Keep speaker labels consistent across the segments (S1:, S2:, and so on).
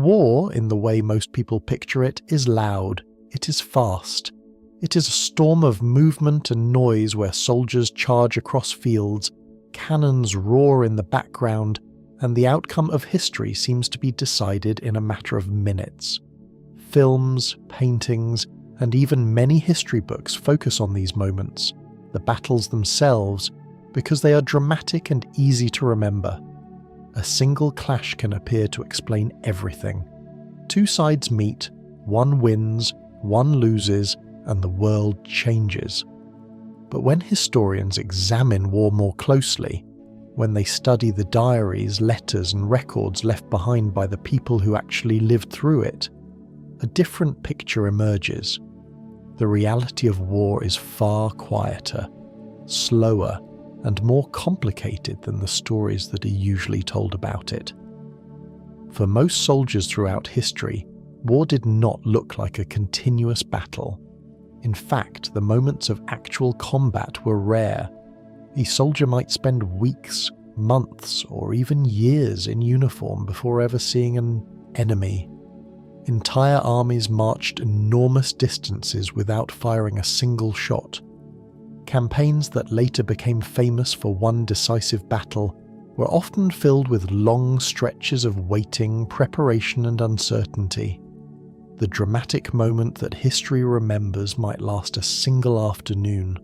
S1: War, in the way most people picture it, is loud. It is fast. It is a storm of movement and noise where soldiers charge across fields, cannons roar in the background, and the outcome of history seems to be decided in a matter of minutes. Films, paintings, and even many history books focus on these moments, the battles themselves, because they are dramatic and easy to remember. A single clash can appear to explain everything. Two sides meet, one wins, one loses, and the world changes. But when historians examine war more closely, when they study the diaries, letters, and records left behind by the people who actually lived through it, a different picture emerges. The reality of war is far quieter, slower, and more complicated than the stories that are usually told about it. For most soldiers throughout history, war did not look like a continuous battle. In fact, the moments of actual combat were rare. A soldier might spend weeks, months, or even years in uniform before ever seeing an enemy. Entire armies marched enormous distances without firing a single shot. Campaigns that later became famous for one decisive battle were often filled with long stretches of waiting, preparation, and uncertainty. The dramatic moment that history remembers might last a single afternoon,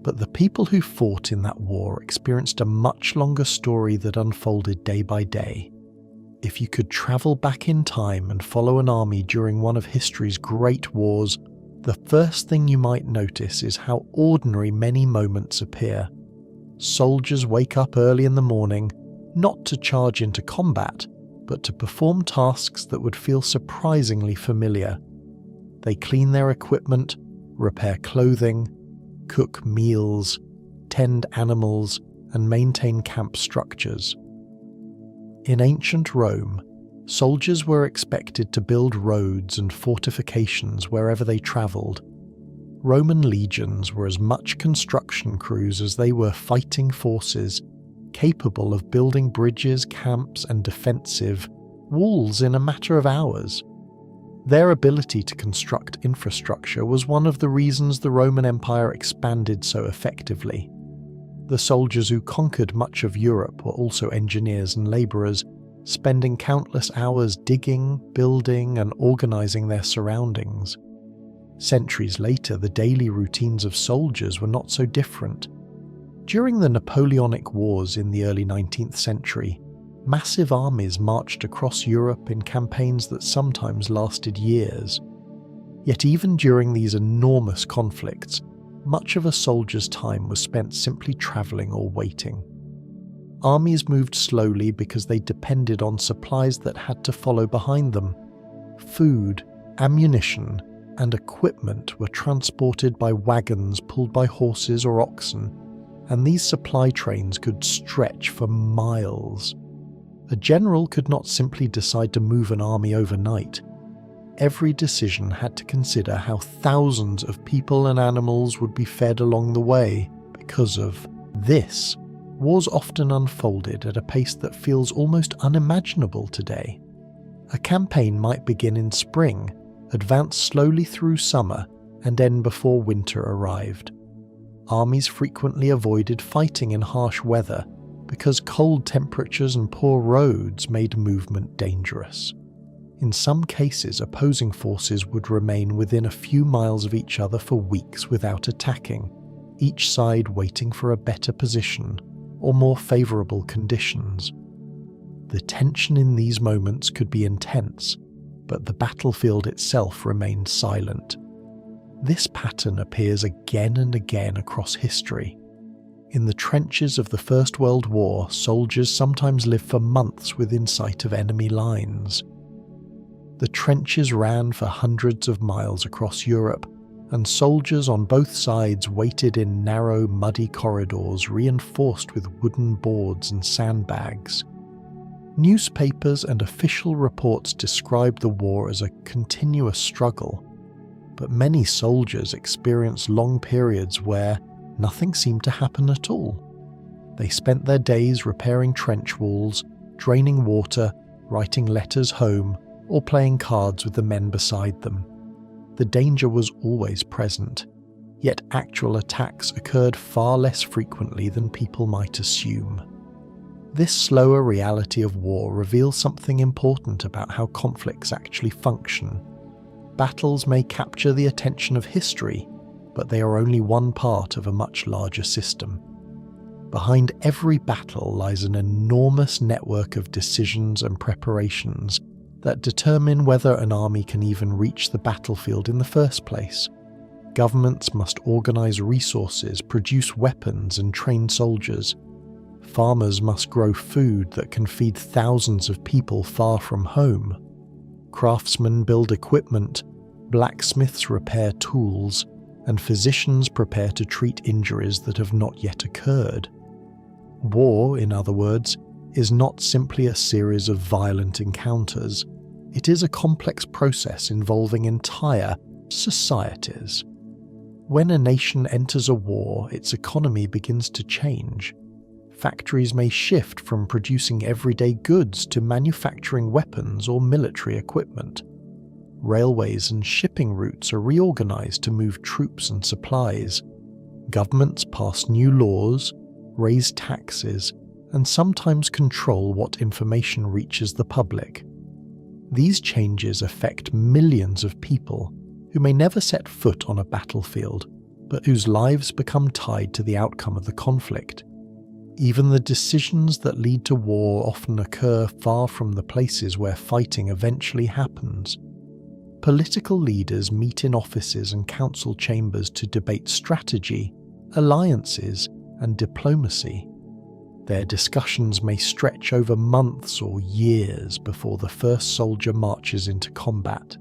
S1: but the people who fought in that war experienced a much longer story that unfolded day by day. If you could travel back in time and follow an army during one of history's great wars, the first thing you might notice is how ordinary many moments appear. Soldiers wake up early in the morning, not to charge into combat, but to perform tasks that would feel surprisingly familiar. They clean their equipment, repair clothing, cook meals, tend animals, and maintain camp structures. In ancient Rome, soldiers were expected to build roads and fortifications wherever they travelled. Roman legions were as much construction crews as they were fighting forces, capable of building bridges, camps, and defensive walls in a matter of hours. Their ability to construct infrastructure was one of the reasons the Roman Empire expanded so effectively. The soldiers who conquered much of Europe were also engineers and labourers, spending countless hours digging, building, and organising their surroundings. Centuries later, the daily routines of soldiers were not so different. During the Napoleonic Wars in the early 19th century, massive armies marched across Europe in campaigns that sometimes lasted years. Yet even during these enormous conflicts, much of a soldier's time was spent simply travelling or waiting. Armies moved slowly because they depended on supplies that had to follow behind them. Food, ammunition, and equipment were transported by wagons pulled by horses or oxen, and these supply trains could stretch for miles. A general could not simply decide to move an army overnight. Every decision had to consider how thousands of people and animals would be fed along the way. Because of this, wars often unfolded at a pace that feels almost unimaginable today. A campaign might begin in spring, advance slowly through summer, and end before winter arrived. Armies frequently avoided fighting in harsh weather because cold temperatures and poor roads made movement dangerous. In some cases, opposing forces would remain within a few miles of each other for weeks without attacking, each side waiting for a better position or more favourable conditions. The tension in these moments could be intense, but the battlefield itself remained silent. This pattern appears again and again across history. In the trenches of the First World War, soldiers sometimes lived for months within sight of enemy lines. The trenches ran for hundreds of miles across Europe, and soldiers on both sides waited in narrow, muddy corridors reinforced with wooden boards and sandbags. Newspapers and official reports described the war as a continuous struggle, but many soldiers experienced long periods where nothing seemed to happen at all. They spent their days repairing trench walls, draining water, writing letters home, or playing cards with the men beside them. The danger was always present, yet actual attacks occurred far less frequently than people might assume. This slower reality of war reveals something important about how conflicts actually function. Battles may capture the attention of history, but they are only one part of a much larger system. Behind every battle lies an enormous network of decisions and preparations that determine whether an army can even reach the battlefield in the first place. Governments must organize resources, produce weapons, and train soldiers. Farmers must grow food that can feed thousands of people far from home. Craftsmen build equipment, blacksmiths repair tools, and physicians prepare to treat injuries that have not yet occurred. War, in other words, is not simply a series of violent encounters. It is a complex process involving entire societies. When a nation enters a war, its economy begins to change. Factories may shift from producing everyday goods to manufacturing weapons or military equipment. Railways and shipping routes are reorganized to move troops and supplies. Governments pass new laws, raise taxes, and sometimes control what information reaches the public. These changes affect millions of people who may never set foot on a battlefield, but whose lives become tied to the outcome of the conflict. Even the decisions that lead to war often occur far from the places where fighting eventually happens. Political leaders meet in offices and council chambers to debate strategy, alliances, and diplomacy. Their discussions may stretch over months or years before the first soldier marches into combat.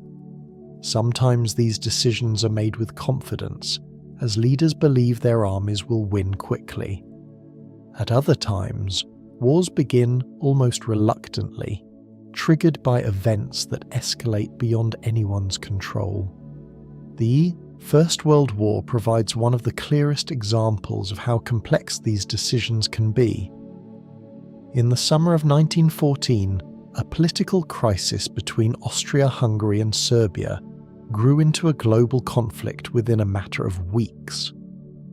S1: Sometimes these decisions are made with confidence, as leaders believe their armies will win quickly. At other times, wars begin almost reluctantly, triggered by events that escalate beyond anyone's control. The First World War provides one of the clearest examples of how complex these decisions can be. In the summer of 1914, a political crisis between Austria-Hungary and Serbia grew into a global conflict within a matter of weeks.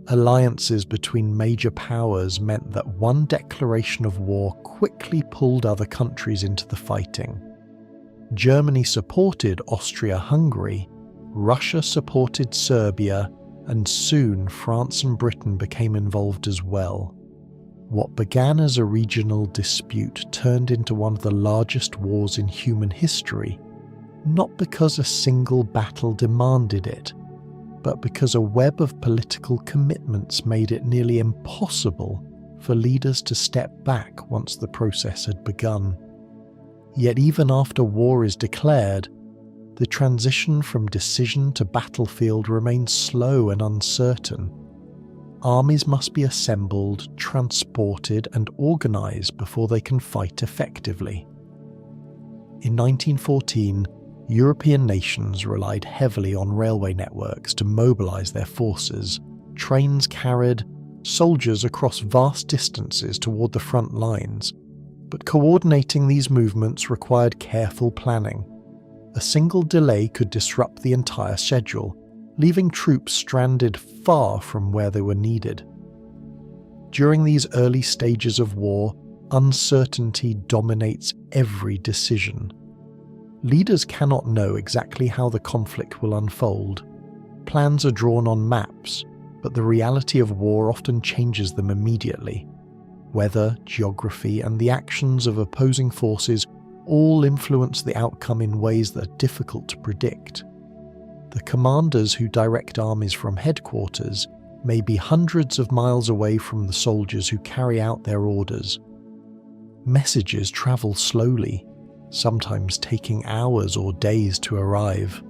S1: Alliances between major powers meant that one declaration of war quickly pulled other countries into the fighting. Germany supported Austria-Hungary, Russia supported Serbia, and soon France and Britain became involved as well. What began as a regional dispute turned into one of the largest wars in human history, not because a single battle demanded it, but because a web of political commitments made it nearly impossible for leaders to step back once the process had begun. Yet even after war is declared, the transition from decision to battlefield remains slow and uncertain. Armies must be assembled, transported, and organized before they can fight effectively. In 1914, European nations relied heavily on railway networks to mobilize their forces. Trains carried soldiers across vast distances toward the front lines, but coordinating these movements required careful planning. A single delay could disrupt the entire schedule, leaving troops stranded far from where they were needed. During these early stages of war, uncertainty dominates every decision. Leaders cannot know exactly how the conflict will unfold. Plans are drawn on maps, but the reality of war often changes them immediately. Weather, geography, and the actions of opposing forces all influence the outcome in ways that are difficult to predict. The commanders who direct armies from headquarters may be hundreds of miles away from the soldiers who carry out their orders. Messages travel slowly, sometimes taking hours or days to arrive.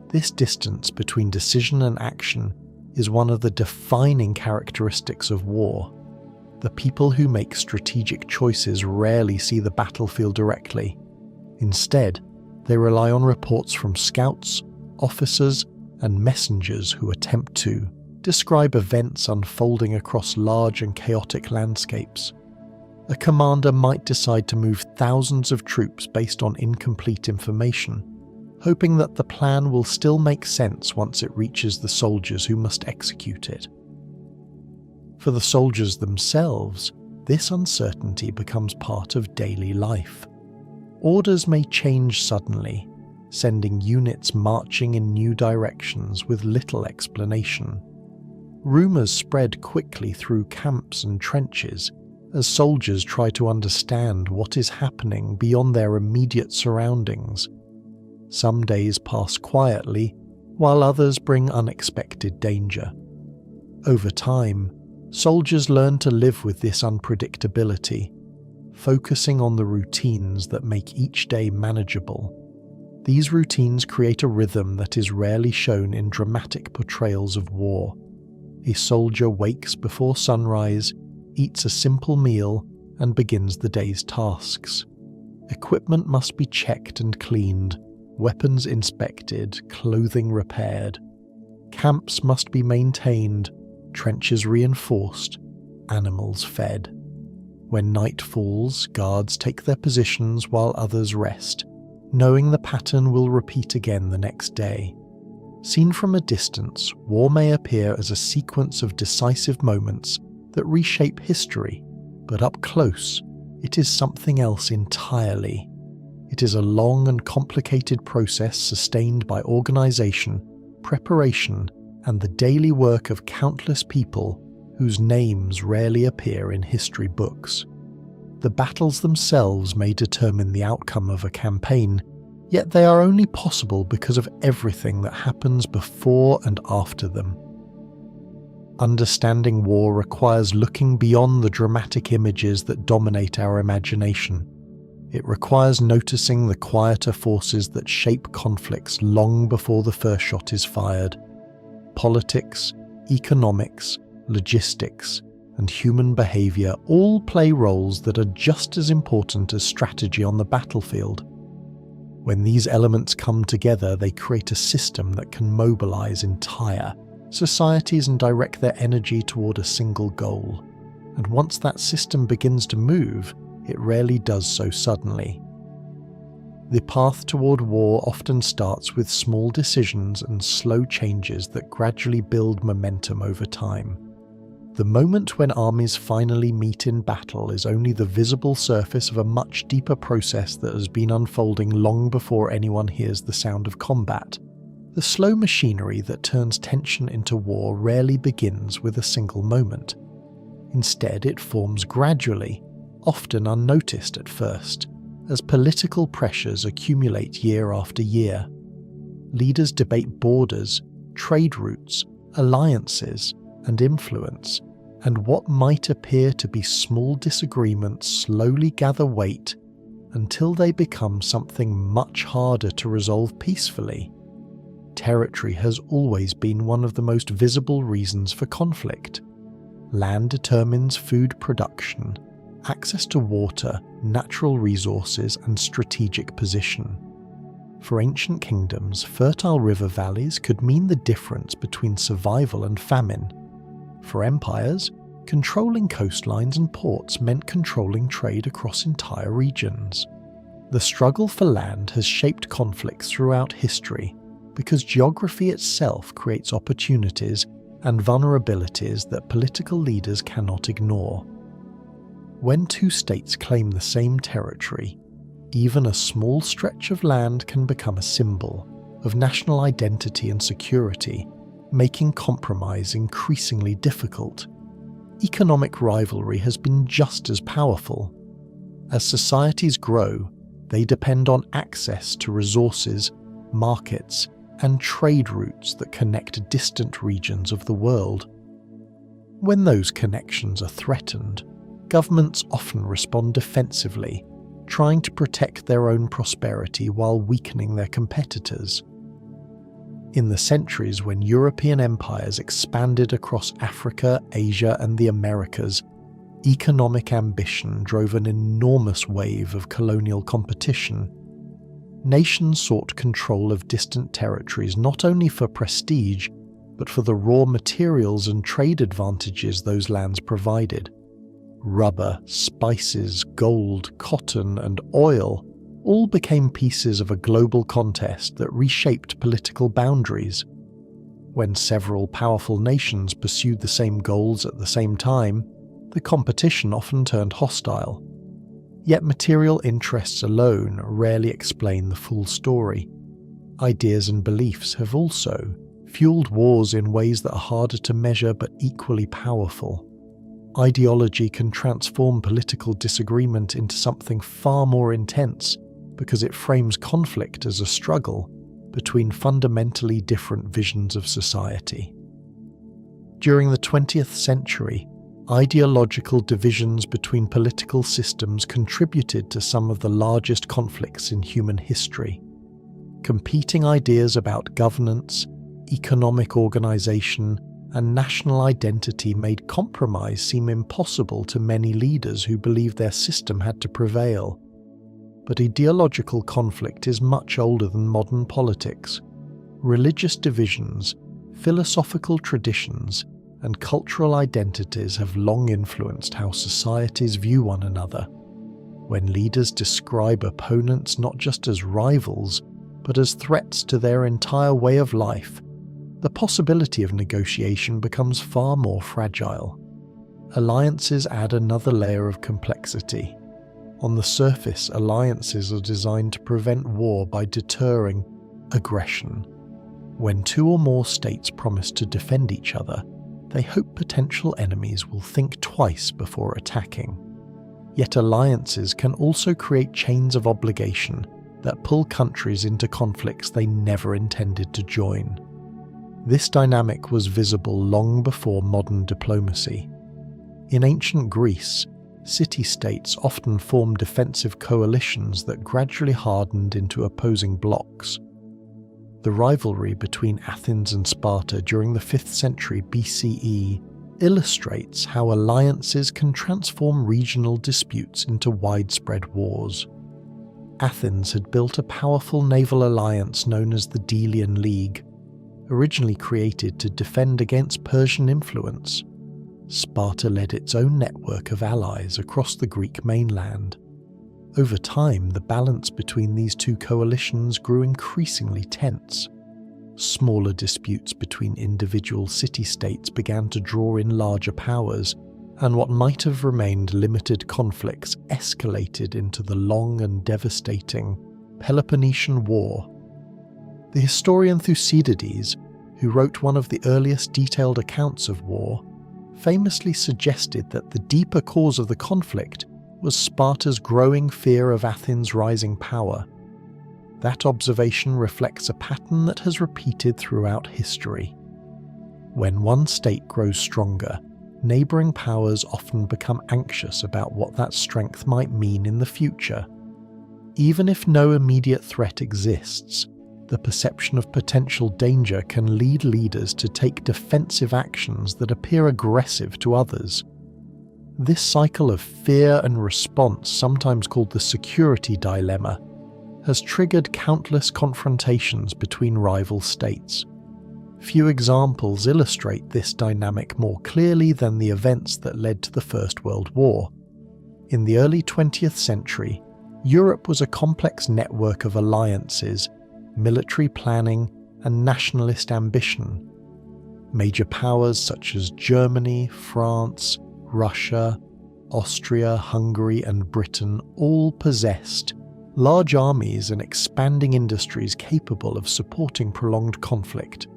S1: This distance between decision and action is one of the defining characteristics of war. The people who make strategic choices rarely see the battlefield directly. Instead, they rely on reports from scouts, officers, and messengers who attempt to describe events unfolding across large and chaotic landscapes. A commander might decide to move thousands of troops based on incomplete information, hoping that the plan will still make sense once it reaches the soldiers who must execute it. For the soldiers themselves, this uncertainty becomes part of daily life. Orders may change suddenly, sending units marching in new directions with little explanation. Rumours spread quickly through camps and trenches as soldiers try to understand what is happening beyond their immediate surroundings. Some days pass quietly, while others bring unexpected danger. Over time, soldiers learn to live with this unpredictability, focusing on the routines that make each day manageable. These routines create a rhythm that is rarely shown in dramatic portrayals of war. A soldier wakes before sunrise, eats a simple meal, and begins the day's tasks. Equipment must be checked and cleaned, weapons inspected, clothing repaired. Camps must be maintained, trenches reinforced, animals fed. When night falls, guards take their positions while others rest, knowing the pattern will repeat again the next day. Seen from a distance, war may appear as a sequence of decisive moments that reshape history, but up close, it is something else entirely. It is a long and complicated process sustained by organization, preparation, and the daily work of countless people whose names rarely appear in history books. The battles themselves may determine the outcome of a campaign, yet they are only possible because of everything that happens before and after them. Understanding war requires looking beyond the dramatic images that dominate our imagination. It requires noticing the quieter forces that shape conflicts long before the first shot is fired. Politics, economics, logistics, and human behavior all play roles that are just as important as strategy on the battlefield. When these elements come together, they create a system that can mobilize entire societies and direct their energy toward a single goal. And once that system begins to move, it rarely does so suddenly. The path toward war often starts with small decisions and slow changes that gradually build momentum over time. The moment when armies finally meet in battle is only the visible surface of a much deeper process that has been unfolding long before anyone hears the sound of combat. The slow machinery that turns tension into war rarely begins with a single moment. Instead, it forms gradually, often unnoticed at first, as political pressures accumulate year after year. Leaders debate borders, trade routes, alliances, and influence, and what might appear to be small disagreements slowly gather weight until they become something much harder to resolve peacefully. Territory has always been one of the most visible reasons for conflict. Land determines food production, access to water, natural resources, and strategic position. For ancient kingdoms, fertile river valleys could mean the difference between survival and famine. For empires, controlling coastlines and ports meant controlling trade across entire regions. The struggle for land has shaped conflicts throughout history because geography itself creates opportunities and vulnerabilities that political leaders cannot ignore. When two states claim the same territory, even a small stretch of land can become a symbol of national identity and security, making compromise increasingly difficult. Economic rivalry has been just as powerful. As societies grow, they depend on access to resources, markets, and trade routes that connect distant regions of the world. When those connections are threatened, governments often respond defensively, trying to protect their own prosperity while weakening their competitors. In the centuries when European empires expanded across Africa, Asia, and the Americas, economic ambition drove an enormous wave of colonial competition. Nations sought control of distant territories not only for prestige, but for the raw materials and trade advantages those lands provided. Rubber, spices, gold, cotton, and oil all became pieces of a global contest that reshaped political boundaries. When several powerful nations pursued the same goals at the same time, the competition often turned hostile. Yet material interests alone rarely explain the full story. Ideas and beliefs have also fueled wars in ways that are harder to measure but equally powerful. Ideology can transform political disagreement into something far more intense because it frames conflict as a struggle between fundamentally different visions of society. During the 20th century, ideological divisions between political systems contributed to some of the largest conflicts in human history. Competing ideas about governance, economic organization, and national identity made compromise seem impossible to many leaders who believed their system had to prevail. But ideological conflict is much older than modern politics. Religious divisions, philosophical traditions, and cultural identities have long influenced how societies view one another. When leaders describe opponents not just as rivals, but as threats to their entire way of life, the possibility of negotiation becomes far more fragile. Alliances add another layer of complexity. On the surface, alliances are designed to prevent war by deterring aggression. When two or more states promise to defend each other, they hope potential enemies will think twice before attacking. Yet alliances can also create chains of obligation that pull countries into conflicts they never intended to join. This dynamic was visible long before modern diplomacy. In ancient Greece, city-states often formed defensive coalitions that gradually hardened into opposing blocs. The rivalry between Athens and Sparta during the 5th century BCE illustrates how alliances can transform regional disputes into widespread wars. Athens had built a powerful naval alliance known as the Delian League, originally created to defend against Persian influence. Sparta led its own network of allies across the Greek mainland. Over time, the balance between these two coalitions grew increasingly tense. Smaller disputes between individual city-states began to draw in larger powers, and what might have remained limited conflicts escalated into the long and devastating Peloponnesian War. The historian Thucydides, who wrote one of the earliest detailed accounts of war, famously suggested that the deeper cause of the conflict was Sparta's growing fear of Athens' rising power. That observation reflects a pattern that has repeated throughout history. When one state grows stronger, neighbouring powers often become anxious about what that strength might mean in the future. Even if no immediate threat exists, the perception of potential danger can lead leaders to take defensive actions that appear aggressive to others. This cycle of fear and response, sometimes called the security dilemma, has triggered countless confrontations between rival states. Few examples illustrate this dynamic more clearly than the events that led to the First World War. In the early 20th century, Europe was a complex network of alliances, military planning, and nationalist ambition. Major powers such as Germany, France, Russia, Austria, Hungary, and Britain all possessed large armies and expanding industries capable of supporting prolonged conflict.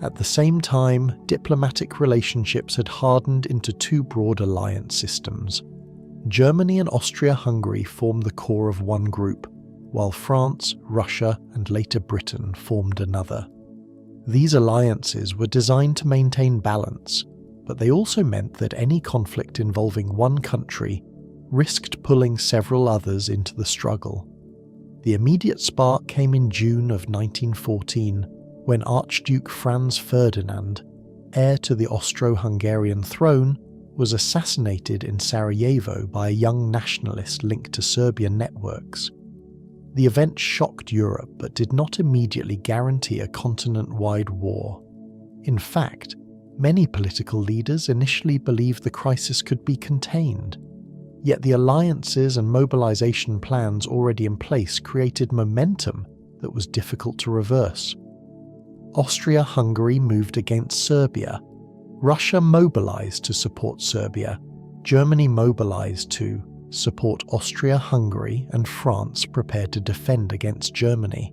S1: At the same time, diplomatic relationships had hardened into two broad alliance systems. Germany and Austria-Hungary formed the core of one group, while France, Russia, and later Britain formed another. These alliances were designed to maintain balance, but they also meant that any conflict involving one country risked pulling several others into the struggle. The immediate spark came in June of 1914, when Archduke Franz Ferdinand, heir to the Austro-Hungarian throne, was assassinated in Sarajevo by a young nationalist linked to Serbian networks. The event shocked Europe but did not immediately guarantee a continent-wide war. In fact, Many political leaders initially believed the crisis could be contained, yet the alliances and mobilization plans already in place created momentum that was difficult to reverse. Austria-Hungary moved against Serbia. Russia mobilized to support Serbia. Germany mobilized to support Austria-Hungary, and France prepared to defend against Germany.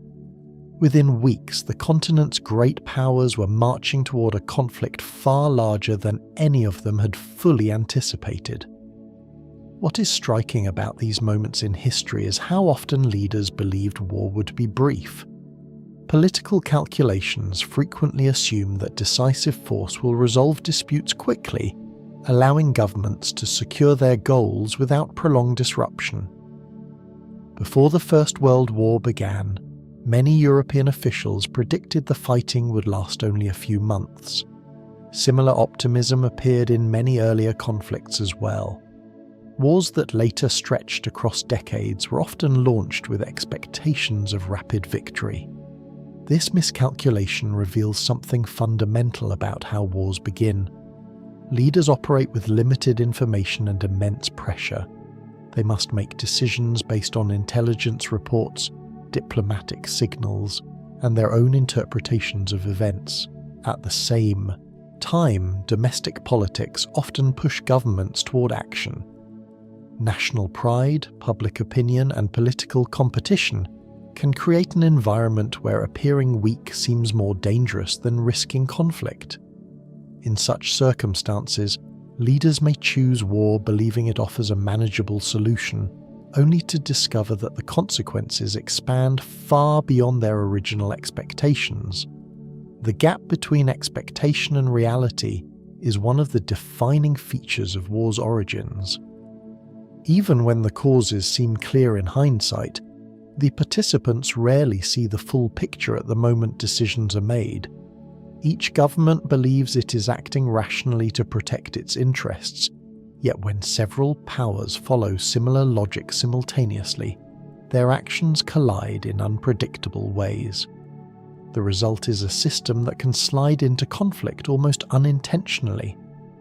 S1: Within weeks, the continent's great powers were marching toward a conflict far larger than any of them had fully anticipated. What is striking about these moments in history is how often leaders believed war would be brief. Political calculations frequently assume that decisive force will resolve disputes quickly, allowing governments to secure their goals without prolonged disruption. Before the First World War began, many European officials predicted the fighting would last only a few months. Similar optimism appeared in many earlier conflicts as well. Wars that later stretched across decades were often launched with expectations of rapid victory. This miscalculation reveals something fundamental about how wars begin. Leaders operate with limited information and immense pressure. They must make decisions based on intelligence reports, diplomatic signals, and their own interpretations of events. At the same time, domestic politics often push governments toward action. National pride, public opinion, and political competition can create an environment where appearing weak seems more dangerous than risking conflict. In such circumstances, leaders may choose war believing it offers a manageable solution, only to discover that the consequences expand far beyond their original expectations. The gap between expectation and reality is one of the defining features of war's origins. Even when the causes seem clear in hindsight, the participants rarely see the full picture at the moment decisions are made. Each government believes it is acting rationally to protect its interests, yet when several powers follow similar logic simultaneously, their actions collide in unpredictable ways. The result is a system that can slide into conflict almost unintentionally,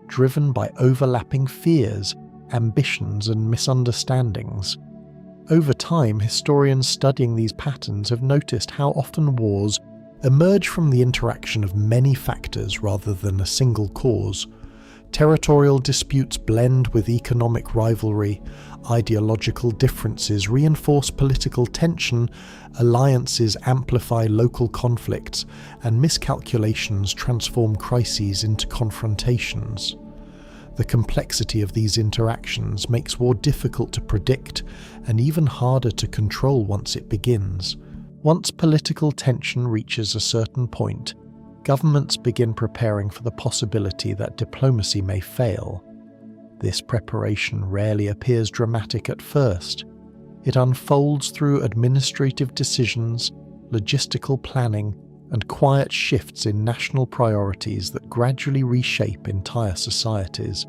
S1: driven by overlapping fears, ambitions, and misunderstandings. Over time, historians studying these patterns have noticed how often wars emerge from the interaction of many factors rather than a single cause. Territorial disputes blend with economic rivalry, ideological differences reinforce political tension, alliances amplify local conflicts, and miscalculations transform crises into confrontations. The complexity of these interactions makes war difficult to predict and even harder to control once it begins. Once political tension reaches a certain point, governments begin preparing for the possibility that diplomacy may fail. This preparation rarely appears dramatic at first. It unfolds through administrative decisions, logistical planning, and quiet shifts in national priorities that gradually reshape entire societies.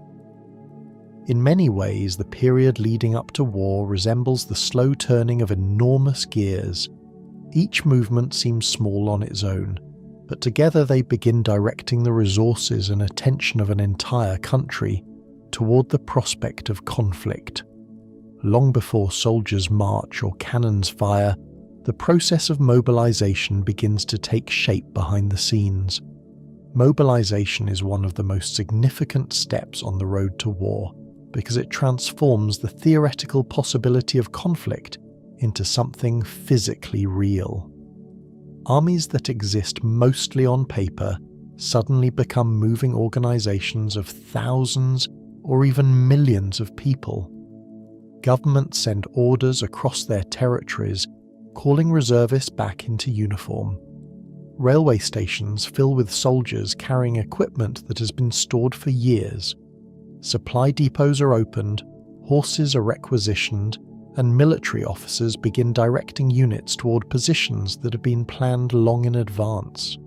S1: In many ways, the period leading up to war resembles the slow turning of enormous gears. Each movement seems small on its own, but together they begin directing the resources and attention of an entire country toward the prospect of conflict. Long before soldiers march or cannons fire, the process of mobilization begins to take shape behind the scenes. Mobilization is one of the most significant steps on the road to war because it transforms the theoretical possibility of conflict into something physically real. Armies that exist mostly on paper suddenly become moving organizations of thousands or even millions of people. Governments send orders across their territories, calling reservists back into uniform. Railway stations fill with soldiers carrying equipment that has been stored for years. Supply depots are opened, horses are requisitioned, and military officers begin directing units toward positions that have been planned long in advance.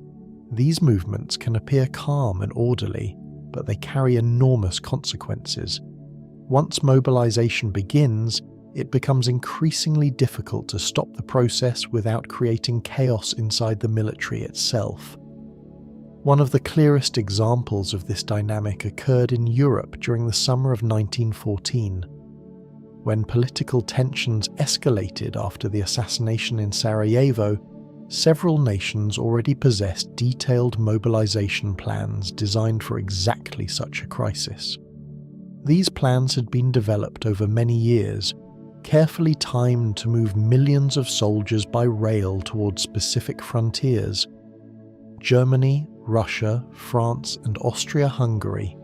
S1: These movements can appear calm and orderly, but they carry enormous consequences. Once mobilization begins, it becomes increasingly difficult to stop the process without creating chaos inside the military itself. One of the clearest examples of this dynamic occurred in Europe during the summer of 1914, when political tensions escalated after the assassination in Sarajevo. Several nations already possessed detailed mobilization plans designed for exactly such a crisis. These plans had been developed over many years, carefully timed to move millions of soldiers by rail towards specific frontiers. Germany, Russia, France, and Austria-Hungary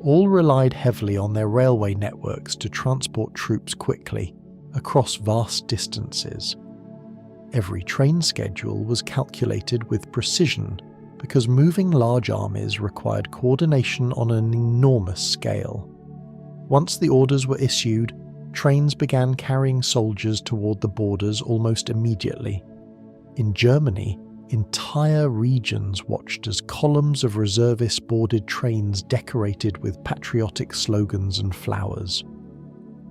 S1: all relied heavily on their railway networks to transport troops quickly, across vast distances. Every train schedule was calculated with precision because moving large armies required coordination on an enormous scale. Once the orders were issued, trains began carrying soldiers toward the borders almost immediately. In Germany, entire regions watched as columns of reservists boarded trains decorated with patriotic slogans and flowers.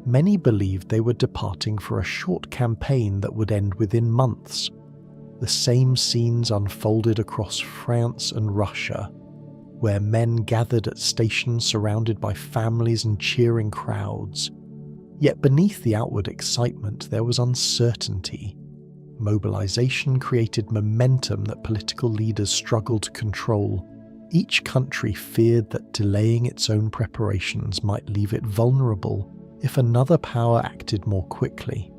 S1: Many believed they were departing for a short campaign that would end within months. The same scenes unfolded across France and Russia, where men gathered at stations surrounded by families and cheering crowds. Yet beneath the outward excitement there was uncertainty. Mobilization created momentum that political leaders struggled to control. Each country feared that delaying its own preparations might leave it vulnerable if another power acted more quickly.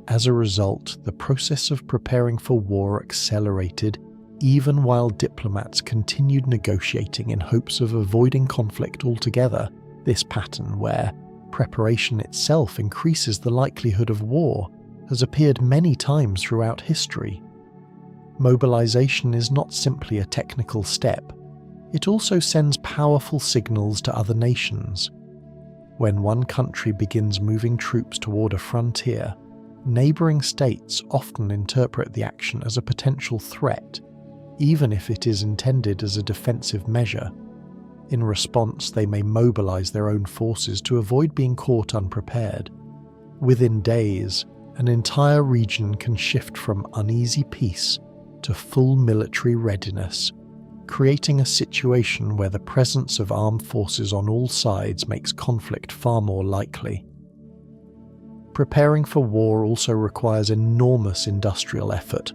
S1: As a result, the process of preparing for war accelerated, even while diplomats continued negotiating in hopes of avoiding conflict altogether. This pattern, where preparation itself increases the likelihood of war, has appeared many times throughout history. Mobilization is not simply a technical step. It also sends powerful signals to other nations. When one country begins moving troops toward a frontier, neighboring states often interpret the action as a potential threat, even if it is intended as a defensive measure. In response, they may mobilize their own forces to avoid being caught unprepared. Within days, an entire region can shift from uneasy peace to full military readiness, creating a situation where the presence of armed forces on all sides makes conflict far more likely. Preparing for war also requires enormous industrial effort.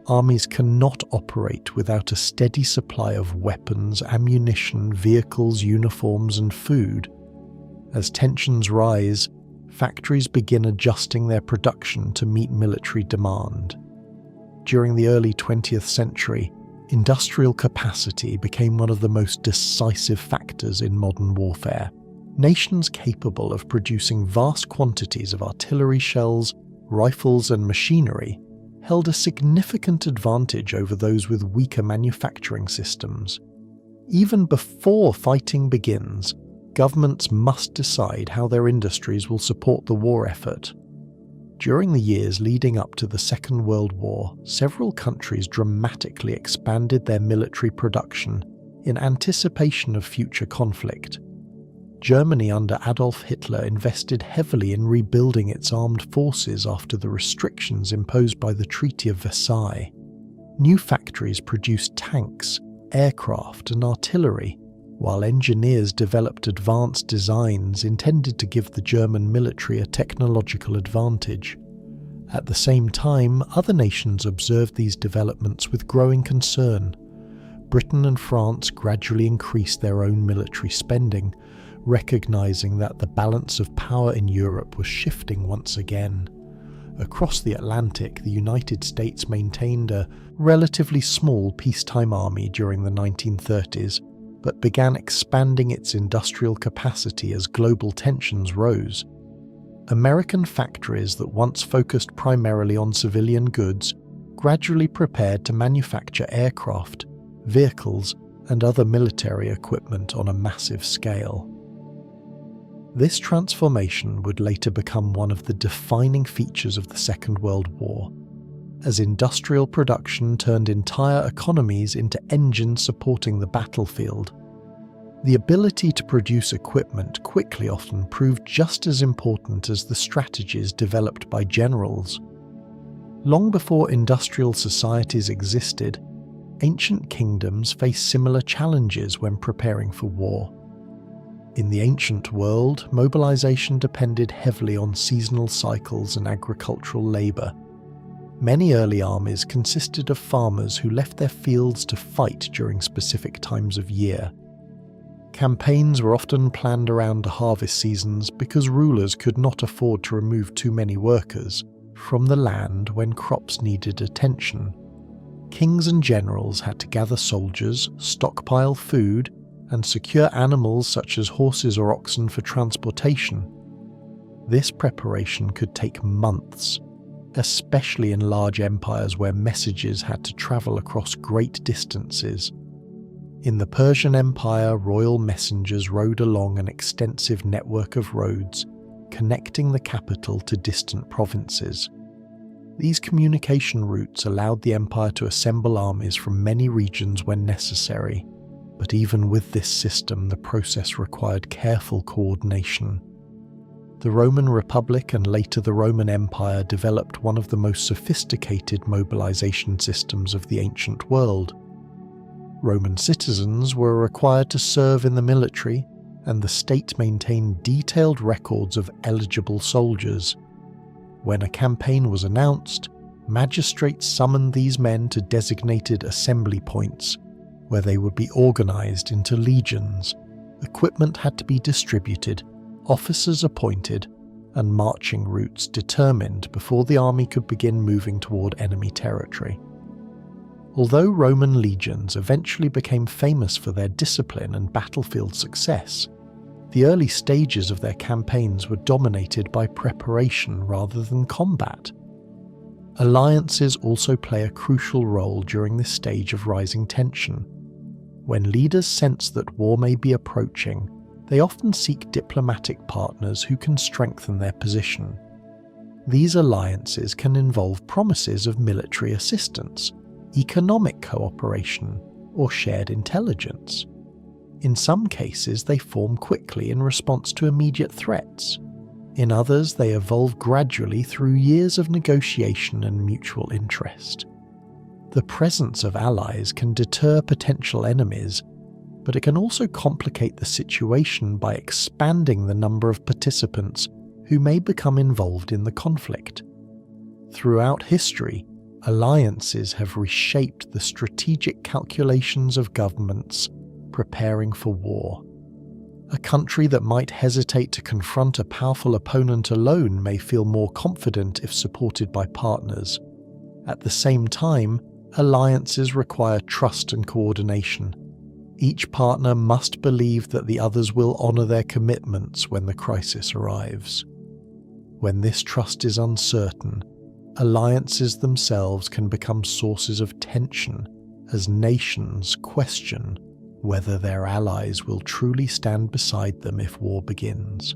S1: Armies cannot operate without a steady supply of weapons, ammunition, vehicles, uniforms, and food. As tensions rise, factories begin adjusting their production to meet military demand. During the early 20th century, industrial capacity became one of the most decisive factors in modern warfare. Nations capable of producing vast quantities of artillery shells, rifles, and machinery held a significant advantage over those with weaker manufacturing systems. Even before fighting begins, governments must decide how their industries will support the war effort. During the years leading up to the Second World War, several countries dramatically expanded their military production in anticipation of future conflict. Germany under Adolf Hitler invested heavily in rebuilding its armed forces after the restrictions imposed by the Treaty of Versailles. New factories produced tanks, aircraft, and artillery, while engineers developed advanced designs intended to give the German military a technological advantage. At the same time, other nations observed these developments with growing concern. Britain and France gradually increased their own military spending, recognizing that the balance of power in Europe was shifting once again. Across the Atlantic, the United States maintained a relatively small peacetime army during the 1930s, but began expanding its industrial capacity as global tensions rose. American factories that once focused primarily on civilian goods gradually prepared to manufacture aircraft, vehicles, and other military equipment on a massive scale. This transformation would later become one of the defining features of the Second World War, as industrial production turned entire economies into engines supporting the battlefield. The ability to produce equipment quickly often proved just as important as the strategies developed by generals. Long before industrial societies existed, ancient kingdoms face similar challenges when preparing for war. In the ancient world, mobilization depended heavily on seasonal cycles and agricultural labor. Many early armies consisted of farmers who left their fields to fight during specific times of year. Campaigns were often planned around harvest seasons because rulers could not afford to remove too many workers from the land when crops needed attention. Kings and generals had to gather soldiers, stockpile food, and secure animals such as horses or oxen for transportation. This preparation could take months, especially in large empires where messages had to travel across great distances. In the Persian Empire, royal messengers rode along an extensive network of roads connecting the capital to distant provinces. These communication routes allowed the empire to assemble armies from many regions when necessary, but even with this system, the process required careful coordination. The Roman Republic and later the Roman Empire developed one of the most sophisticated mobilization systems of the ancient world. Roman citizens were required to serve in the military, and the state maintained detailed records of eligible soldiers. When a campaign was announced, magistrates summoned these men to designated assembly points, where they would be organized into legions. Equipment had to be distributed, officers appointed, and marching routes determined before the army could begin moving toward enemy territory. Although Roman legions eventually became famous for their discipline and battlefield success, the early stages of their campaigns were dominated by preparation rather than combat. Alliances also play a crucial role during this stage of rising tension. When leaders sense that war may be approaching, they often seek diplomatic partners who can strengthen their position. These alliances can involve promises of military assistance, economic cooperation, or shared intelligence. In some cases, they form quickly in response to immediate threats. In others, they evolve gradually through years of negotiation and mutual interest. The presence of allies can deter potential enemies, but it can also complicate the situation by expanding the number of participants who may become involved in the conflict. Throughout history, alliances have reshaped the strategic calculations of governments preparing for war. A country that might hesitate to confront a powerful opponent alone may feel more confident if supported by partners. At the same time, alliances require trust and coordination. Each partner must believe that the others will honor their commitments when the crisis arrives. When this trust is uncertain, alliances themselves can become sources of tension as nations question whether their allies will truly stand beside them if war begins.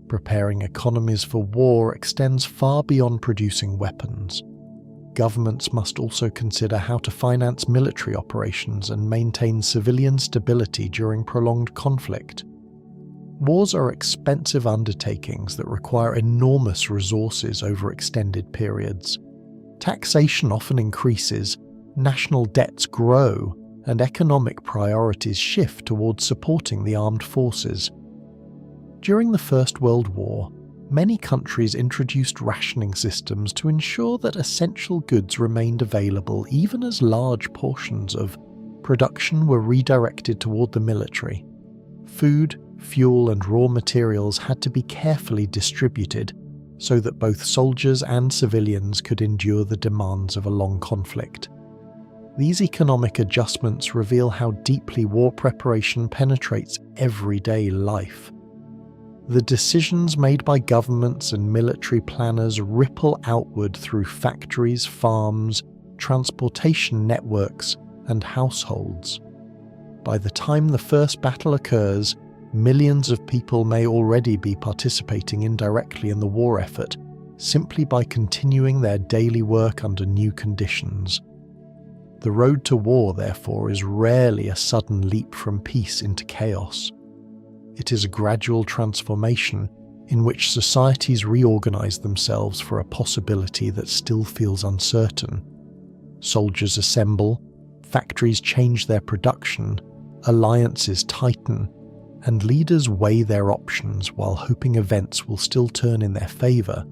S1: Preparing economies for war extends far beyond producing weapons. Governments must also consider how to finance military operations and maintain civilian stability during prolonged conflict. Wars are expensive undertakings that require enormous resources over extended periods. Taxation often increases, national debts grow, and economic priorities shift towards supporting the armed forces. During the First World War, many countries introduced rationing systems to ensure that essential goods remained available even as large portions of production were redirected toward the military. Food, fuel, and raw materials had to be carefully distributed so that both soldiers and civilians could endure the demands of a long conflict. These economic adjustments reveal how deeply war preparation penetrates everyday life. The decisions made by governments and military planners ripple outward through factories, farms, transportation networks, and households. By the time the first battle occurs, millions of people may already be participating indirectly in the war effort, simply by continuing their daily work under new conditions. The road to war, therefore, is rarely a sudden leap from peace into chaos. It is a gradual transformation in which societies reorganize themselves for a possibility that still feels uncertain. Soldiers assemble, Factories change their production, alliances tighten, and leaders weigh their options while hoping events will still turn in their favour.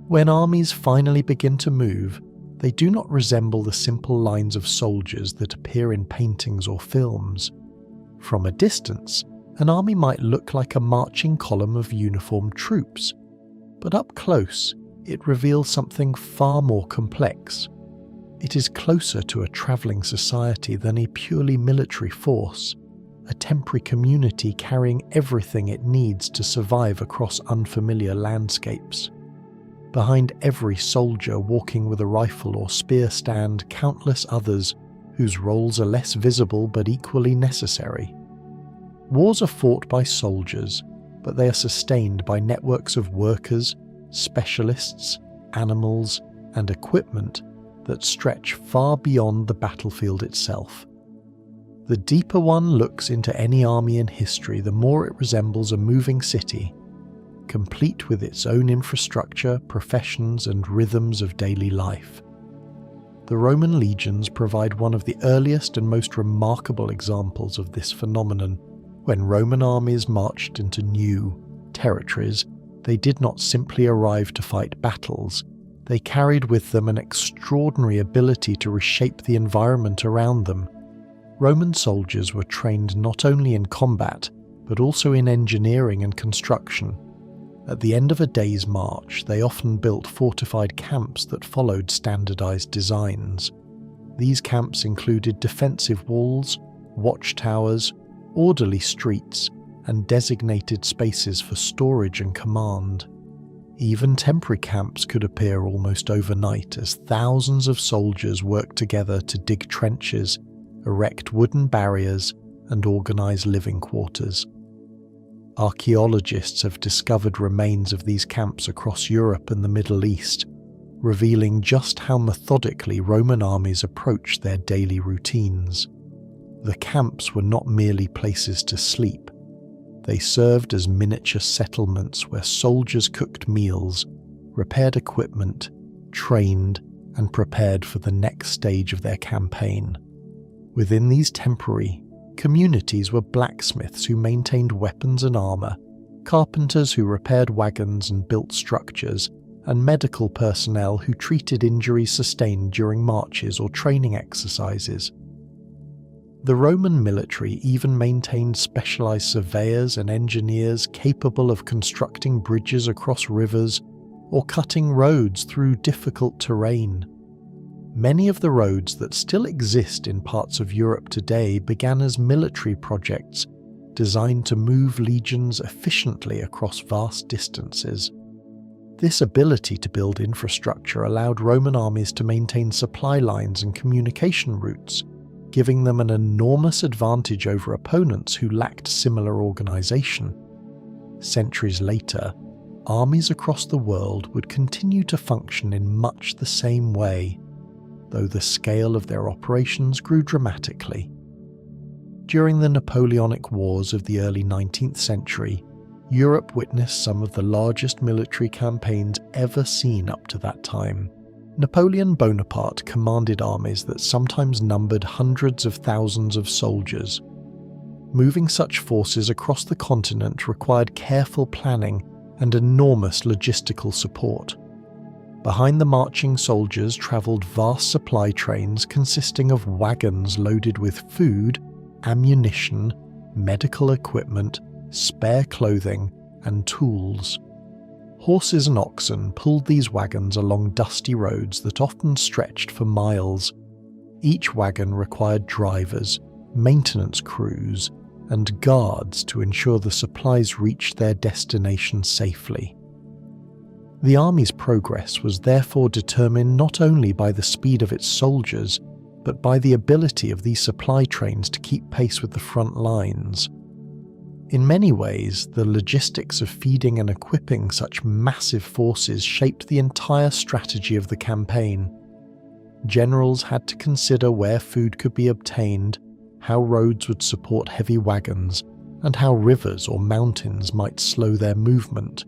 S1: When armies finally begin to move, they do not resemble the simple lines of soldiers that appear in paintings or films. From a distance, an army might look like a marching column of uniformed troops, but up close, it reveals something far more complex. It is closer to a travelling society than a purely military force, a temporary community carrying everything it needs to survive across unfamiliar landscapes. Behind every soldier walking with a rifle or spear stand countless others whose roles are less visible but equally necessary. Wars are fought by soldiers, but they are sustained by networks of workers, specialists, animals, and equipment that stretch far beyond the battlefield itself. The deeper one looks into any army in history, the more it resembles a moving city, complete with its own infrastructure, professions, and rhythms of daily life. The Roman legions provide one of the earliest and most remarkable examples of this phenomenon. When Roman armies marched into new territories, they did not simply arrive to fight battles. They carried with them an extraordinary ability to reshape the environment around them. Roman soldiers were trained not only in combat, but also in engineering and construction. At the end of a day's march, they often built fortified camps that followed standardized designs. These camps included defensive walls, watchtowers, orderly streets, and designated spaces for storage and command. Even temporary camps could appear almost overnight as thousands of soldiers worked together to dig trenches, erect wooden barriers, and organize living quarters. Archaeologists have discovered remains of these camps across Europe and the Middle East, revealing just how methodically Roman armies approached their daily routines. The camps were not merely places to sleep. They served as miniature settlements where soldiers cooked meals, repaired equipment, trained, and prepared for the next stage of their campaign. Within these temporary communities were blacksmiths who maintained weapons and armor, carpenters who repaired wagons and built structures, and medical personnel who treated injuries sustained during marches or training exercises. The Roman military even maintained specialized surveyors and engineers capable of constructing bridges across rivers or cutting roads through difficult terrain. Many of the roads that still exist in parts of Europe today began as military projects designed to move legions efficiently across vast distances. This ability to build infrastructure allowed Roman armies to maintain supply lines and communication routes, giving them an enormous advantage over opponents who lacked similar organization. Centuries later, armies across the world would continue to function in much the same way, though the scale of their operations grew dramatically. During the Napoleonic Wars of the early 19th century, Europe witnessed some of the largest military campaigns ever seen up to that time. Napoleon Bonaparte commanded armies that sometimes numbered hundreds of thousands of soldiers. Moving such forces across the continent required careful planning and enormous logistical support. Behind the marching soldiers travelled vast supply trains consisting of wagons loaded with food, ammunition, medical equipment, spare clothing, and tools. Horses and oxen pulled these wagons along dusty roads that often stretched for miles. Each wagon required drivers, maintenance crews, and guards to ensure the supplies reached their destination safely. The army's progress was therefore determined not only by the speed of its soldiers, but by the ability of these supply trains to keep pace with the front lines. In many ways, the logistics of feeding and equipping such massive forces shaped the entire strategy of the campaign. Generals had to consider where food could be obtained, how roads would support heavy wagons, and how rivers or mountains might slow their movement.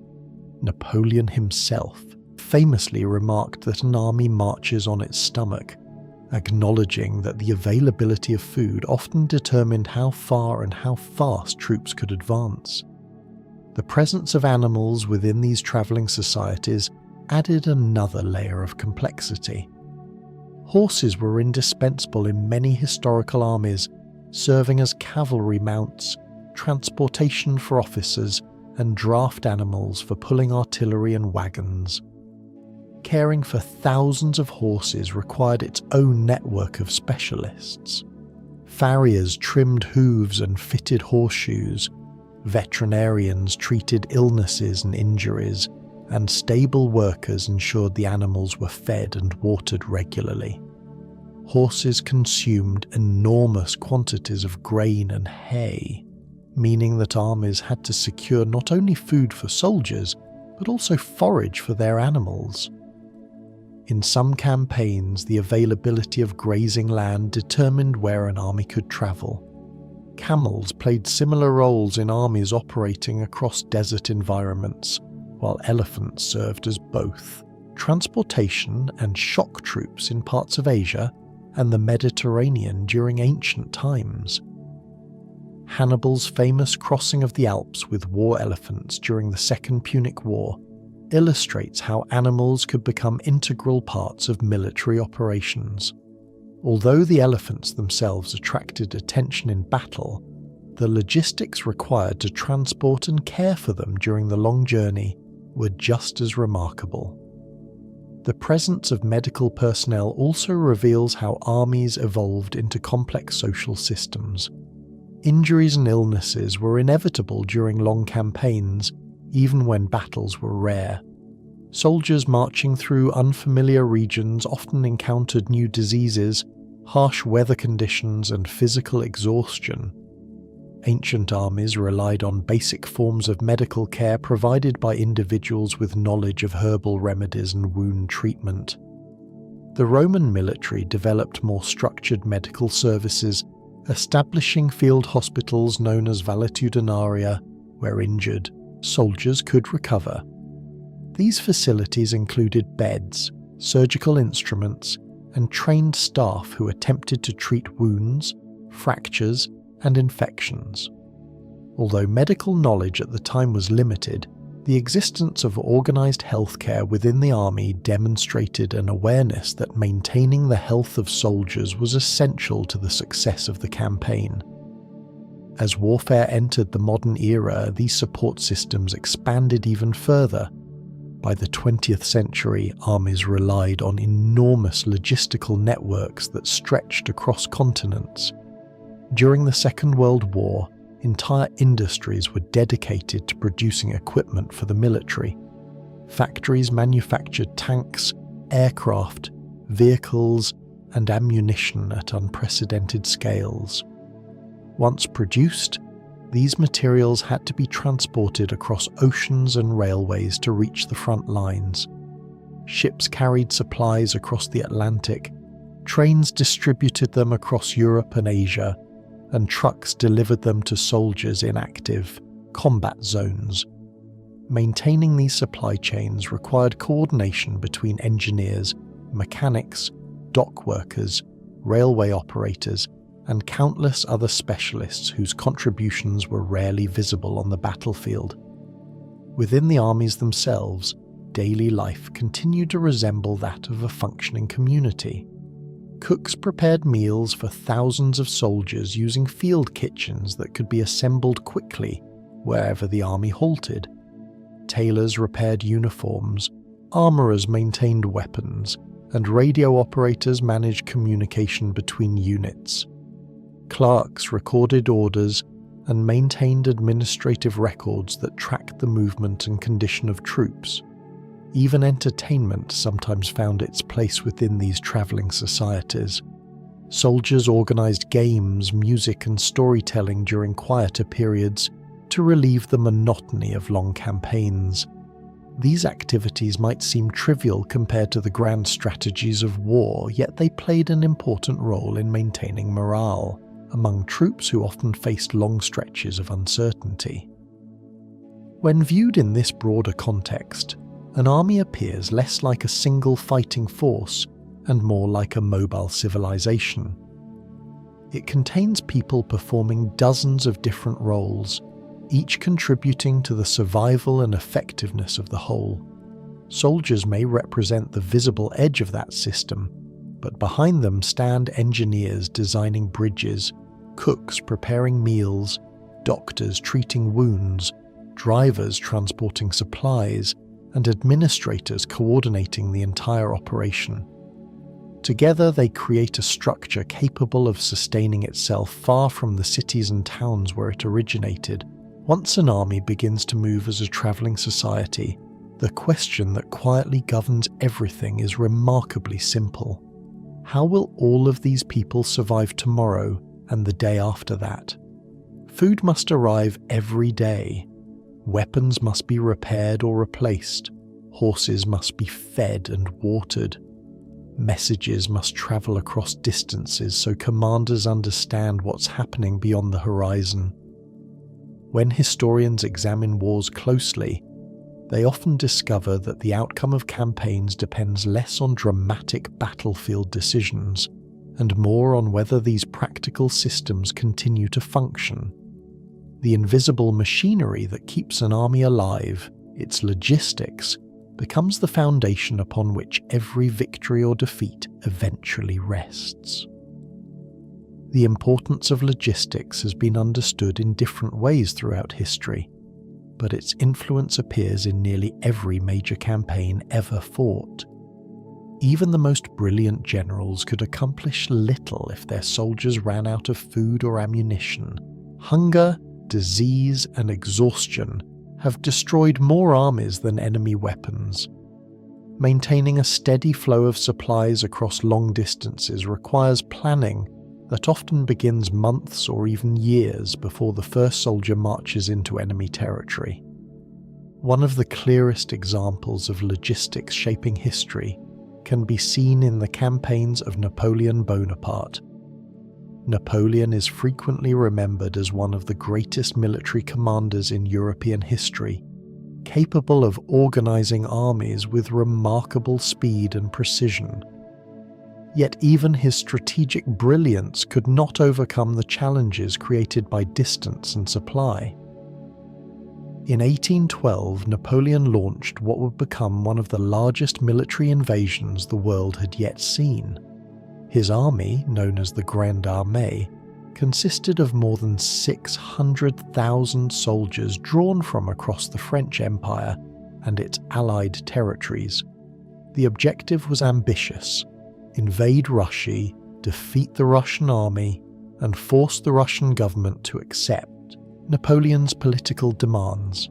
S1: Napoleon himself famously remarked that an army marches on its stomach, acknowledging that the availability of food often determined how far and how fast troops could advance. The presence of animals within these travelling societies added another layer of complexity. Horses were indispensable in many historical armies, serving as cavalry mounts, transportation for officers, and draft animals for pulling artillery and wagons. Caring for thousands of horses required its own network of specialists. Farriers trimmed hooves and fitted horseshoes, veterinarians treated illnesses and injuries, and stable workers ensured the animals were fed and watered regularly. Horses consumed enormous quantities of grain and hay, meaning that armies had to secure not only food for soldiers, but also forage for their animals. In some campaigns, the availability of grazing land determined where an army could travel. Camels played similar roles in armies operating across desert environments, while elephants served as both transportation and shock troops in parts of Asia and the Mediterranean during ancient times. Hannibal's famous crossing of the Alps with war elephants during the Second Punic War illustrates how animals could become integral parts of military operations. Although the elephants themselves attracted attention in battle, the logistics required to transport and care for them during the long journey were just as remarkable. The presence of medical personnel also reveals how armies evolved into complex social systems. Injuries and illnesses were inevitable during long campaigns, even when battles were rare. Soldiers marching through unfamiliar regions often encountered new diseases, harsh weather conditions, and physical exhaustion. Ancient armies relied on basic forms of medical care provided by individuals with knowledge of herbal remedies and wound treatment. The Roman military developed more structured medical services, establishing field hospitals known as valetudinaria, where injured soldiers could recover. These facilities included beds, surgical instruments, and trained staff who attempted to treat wounds, fractures, and infections. Although medical knowledge at the time was limited, the existence of organised healthcare within the army demonstrated an awareness that maintaining the health of soldiers was essential to the success of the campaign. As warfare entered the modern era, these support systems expanded even further. By the 20th century, armies relied on enormous logistical networks that stretched across continents. During the Second World War, entire industries were dedicated to producing equipment for the military. Factories manufactured tanks, aircraft, vehicles, and ammunition at unprecedented scales. Once produced, these materials had to be transported across oceans and railways to reach the front lines. Ships carried supplies across the Atlantic, trains distributed them across Europe and Asia, and trucks delivered them to soldiers in active combat zones. Maintaining these supply chains required coordination between engineers, mechanics, dock workers, railway operators, and countless other specialists whose contributions were rarely visible on the battlefield. Within the armies themselves, daily life continued to resemble that of a functioning community. Cooks prepared meals for thousands of soldiers using field kitchens that could be assembled quickly wherever the army halted. Tailors repaired uniforms, armourers maintained weapons, and radio operators managed communication between units. Clerks recorded orders and maintained administrative records that tracked the movement and condition of troops. Even entertainment sometimes found its place within these travelling societies. Soldiers organised games, music, and storytelling during quieter periods to relieve the monotony of long campaigns. These activities might seem trivial compared to the grand strategies of war, yet they played an important role in maintaining morale among troops who often faced long stretches of uncertainty. When viewed in this broader context, an army appears less like a single fighting force and more like a mobile civilization. It contains people performing dozens of different roles, each contributing to the survival and effectiveness of the whole. Soldiers may represent the visible edge of that system, but behind them stand engineers designing bridges, cooks preparing meals, doctors treating wounds, drivers transporting supplies, and administrators coordinating the entire operation. Together they create a structure capable of sustaining itself far from the cities and towns where it originated. Once an army begins to move as a travelling society, the question that quietly governs everything is remarkably simple. How will all of these people survive tomorrow and the day after that? Food must arrive every day. Weapons must be repaired or replaced. Horses must be fed and watered. Messages must travel across distances so commanders understand what's happening beyond the horizon. When historians examine wars closely, they often discover that the outcome of campaigns depends less on dramatic battlefield decisions and more on whether these practical systems continue to function. The invisible machinery that keeps an army alive, its logistics, becomes the foundation upon which every victory or defeat eventually rests. The importance of logistics has been understood in different ways throughout history, but its influence appears in nearly every major campaign ever fought. Even the most brilliant generals could accomplish little if their soldiers ran out of food or ammunition. Hunger, disease, and exhaustion have destroyed more armies than enemy weapons. Maintaining a steady flow of supplies across long distances requires planning that often begins months or even years before the first soldier marches into enemy territory. One of the clearest examples of logistics shaping history can be seen in the campaigns of Napoleon Bonaparte. Napoleon is frequently remembered as one of the greatest military commanders in European history, capable of organizing armies with remarkable speed and precision. Yet even his strategic brilliance could not overcome the challenges created by distance and supply. In 1812, Napoleon launched what would become one of the largest military invasions the world had yet seen. His army, known as the Grande Armée, consisted of more than 600,000 soldiers drawn from across the French Empire and its allied territories. The objective was ambitious: invade Russia, defeat the Russian army, and force the Russian government to accept Napoleon's political demands.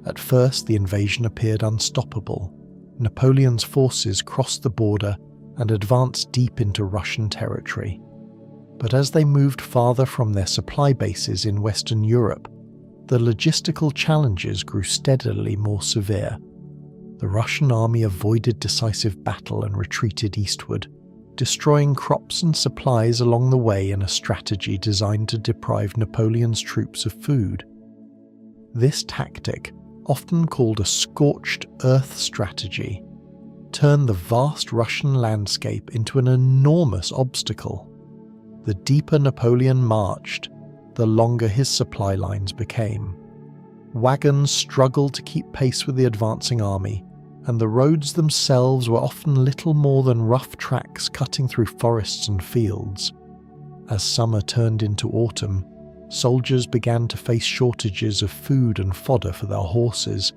S1: At first, the invasion appeared unstoppable. Napoleon's forces crossed the border and advanced deep into Russian territory. But as they moved farther from their supply bases in Western Europe, the logistical challenges grew steadily more severe. The Russian army avoided decisive battle and retreated eastward, destroying crops and supplies along the way in a strategy designed to deprive Napoleon's troops of food. This tactic, often called a scorched earth strategy, turned the vast Russian landscape into an enormous obstacle. The deeper Napoleon marched, the longer his supply lines became. Wagons struggled to keep pace with the advancing army, and the roads themselves were often little more than rough tracks cutting through forests and fields. As summer turned into autumn, soldiers began to face shortages of food and fodder for their horses.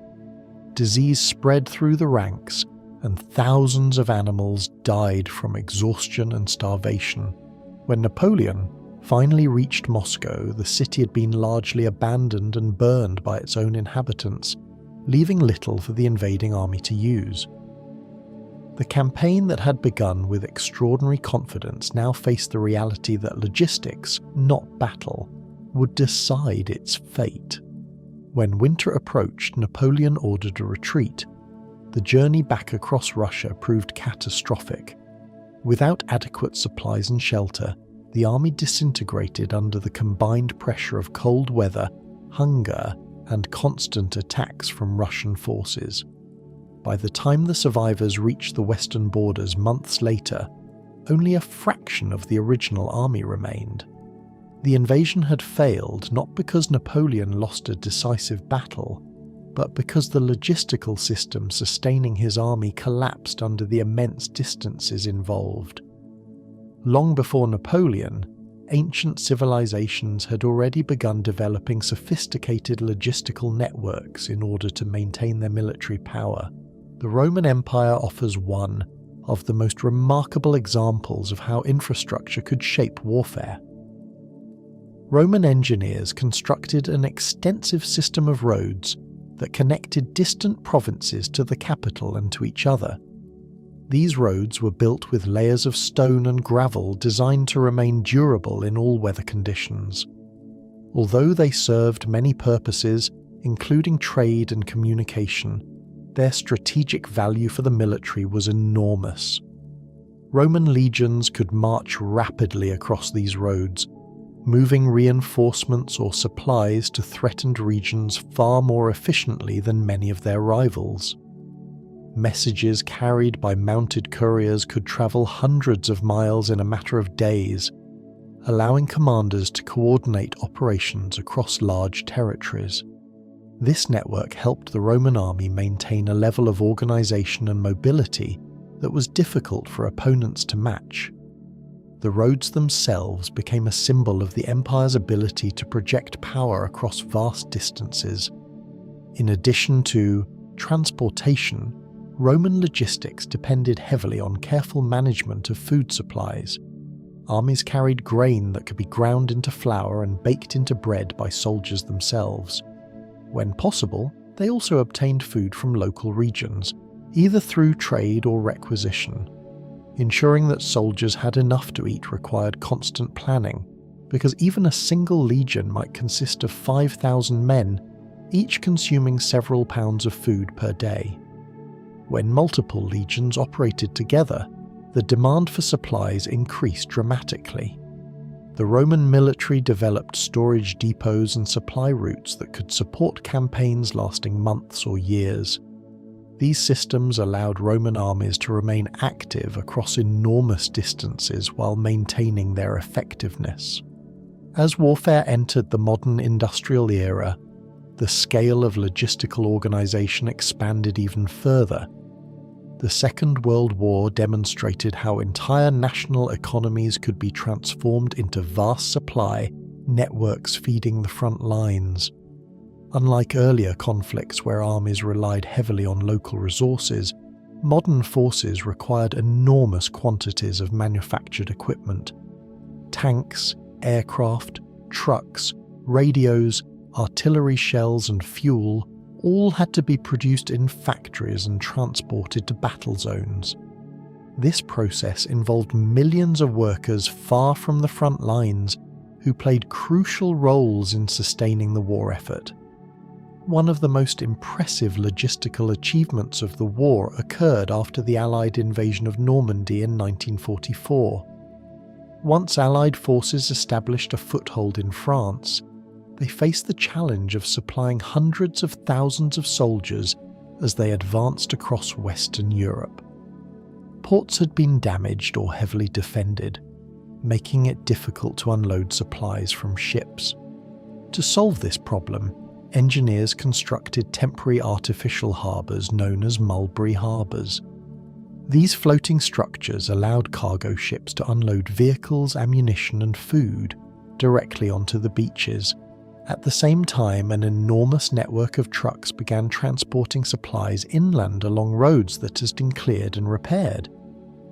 S1: Disease spread through the ranks, and thousands of animals died from exhaustion and starvation. When Napoleon finally reached Moscow, the city had been largely abandoned and burned by its own inhabitants, leaving little for the invading army to use. The campaign that had begun with extraordinary confidence now faced the reality that logistics, not battle, would decide its fate. When winter approached, Napoleon ordered a retreat. The journey back across Russia proved catastrophic. Without adequate supplies and shelter, the army disintegrated under the combined pressure of cold weather, hunger, and constant attacks from Russian forces. by the time the survivors reached the western borders months later, only a fraction of the original army remained. The invasion had failed not because Napoleon lost a decisive battle, but because the logistical system sustaining his army collapsed under the immense distances involved. Long before Napoleon, ancient civilizations had already begun developing sophisticated logistical networks in order to maintain their military power. The Roman Empire offers one of the most remarkable examples of how infrastructure could shape warfare. Roman engineers constructed an extensive system of roads that connected distant provinces to the capital and to each other. These roads were built with layers of stone and gravel designed to remain durable in all weather conditions. Although they served many purposes, including trade and communication, their strategic value for the military was enormous. Roman legions could march rapidly across these roads, moving reinforcements or supplies to threatened regions far more efficiently than many of their rivals. Messages carried by mounted couriers could travel hundreds of miles in a matter of days, allowing commanders to coordinate operations across large territories. This network helped the Roman army maintain a level of organization and mobility that was difficult for opponents to match. The roads themselves became a symbol of the empire's ability to project power across vast distances. In addition to transportation, Roman logistics depended heavily on careful management of food supplies. Armies carried grain that could be ground into flour and baked into bread by soldiers themselves. When possible, they also obtained food from local regions, either through trade or requisition. Ensuring that soldiers had enough to eat required constant planning, because even a single legion might consist of 5,000 men, each consuming several pounds of food per day. When multiple legions operated together, the demand for supplies increased dramatically. The Roman military developed storage depots and supply routes that could support campaigns lasting months or years. These systems allowed Roman armies to remain active across enormous distances while maintaining their effectiveness. As warfare entered the modern industrial era, the scale of logistical organization expanded even further. The Second World War demonstrated how entire national economies could be transformed into vast supply networks feeding the front lines. Unlike earlier conflicts where armies relied heavily on local resources, modern forces required enormous quantities of manufactured equipment. Tanks, aircraft, trucks, radios, artillery shells and fuel all had to be produced in factories and transported to battle zones. This process involved millions of workers far from the front lines who played crucial roles in sustaining the war effort. One of the most impressive logistical achievements of the war occurred after the Allied invasion of Normandy in 1944. Once Allied forces established a foothold in France, they faced the challenge of supplying hundreds of thousands of soldiers as they advanced across Western Europe. Ports had been damaged or heavily defended, making it difficult to unload supplies from ships. To solve this problem, engineers constructed temporary artificial harbours known as Mulberry Harbours. These floating structures allowed cargo ships to unload vehicles, ammunition and food directly onto the beaches. At the same time, an enormous network of trucks began transporting supplies inland along roads that had been cleared and repaired.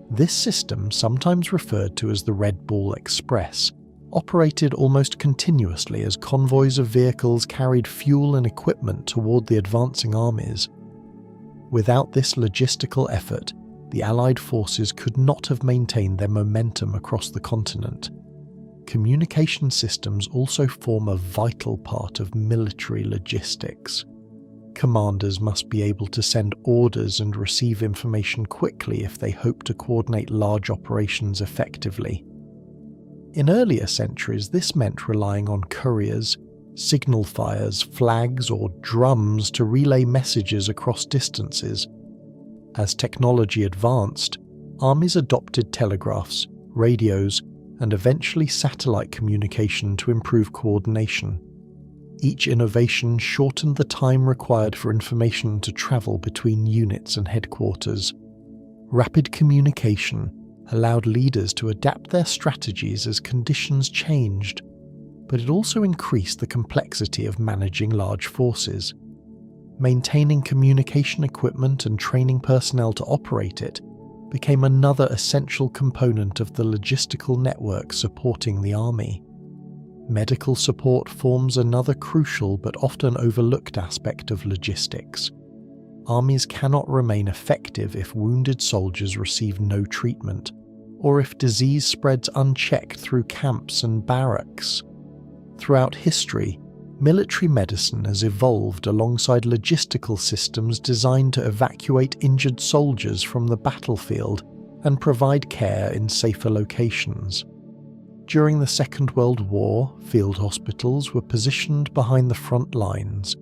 S1: This system, sometimes referred to as the Red Ball Express, operated almost continuously as convoys of vehicles carried fuel and equipment toward the advancing armies. Without this logistical effort, the Allied forces could not have maintained their momentum across the continent. Communication systems also form a vital part of military logistics. Commanders must be able to send orders and receive information quickly if they hope to coordinate large operations effectively. In earlier centuries, this meant relying on couriers, signal fires, flags, or drums to relay messages across distances. As technology advanced, armies adopted telegraphs, radios, and eventually satellite communication to improve coordination. Each innovation shortened the time required for information to travel between units and headquarters. Rapid communication allowed leaders to adapt their strategies as conditions changed, but it also increased the complexity of managing large forces. Maintaining communication equipment and training personnel to operate it became another essential component of the logistical network supporting the army. Medical support forms another crucial but often overlooked aspect of logistics. Armies cannot remain effective if wounded soldiers receive no treatment, or if disease spreads unchecked through camps and barracks. Throughout history, military medicine has evolved alongside logistical systems designed to evacuate injured soldiers from the battlefield and provide care in safer locations. During the Second World War, field hospitals were positioned behind the front lines,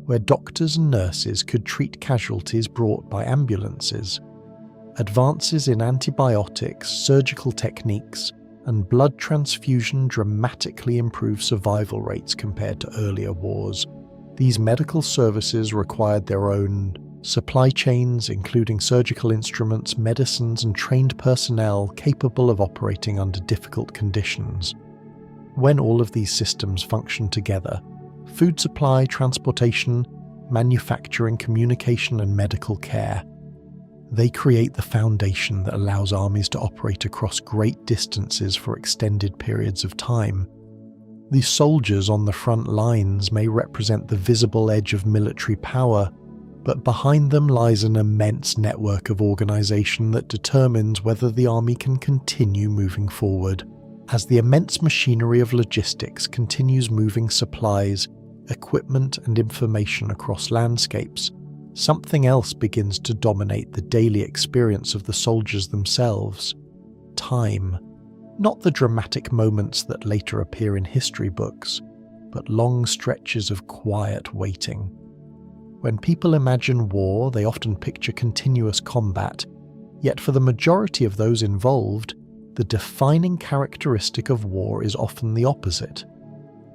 S1: where doctors and nurses could treat casualties brought by ambulances. Advances in antibiotics, surgical techniques, and blood transfusion dramatically improved survival rates compared to earlier wars. These medical services required their own supply chains, including surgical instruments, medicines, and trained personnel capable of operating under difficult conditions. When all of these systems function together, food supply, transportation, manufacturing, communication, and medical care, they create the foundation that allows armies to operate across great distances for extended periods of time. The soldiers on the front lines may represent the visible edge of military power, but behind them lies an immense network of organization that determines whether the army can continue moving forward. As the immense machinery of logistics continues moving supplies, equipment, and information across landscapes, something else begins to dominate the daily experience of the soldiers themselves: time. Not the dramatic moments that later appear in history books, but long stretches of quiet waiting. When people imagine war, they often picture continuous combat, yet for the majority of those involved, the defining characteristic of war is often the opposite.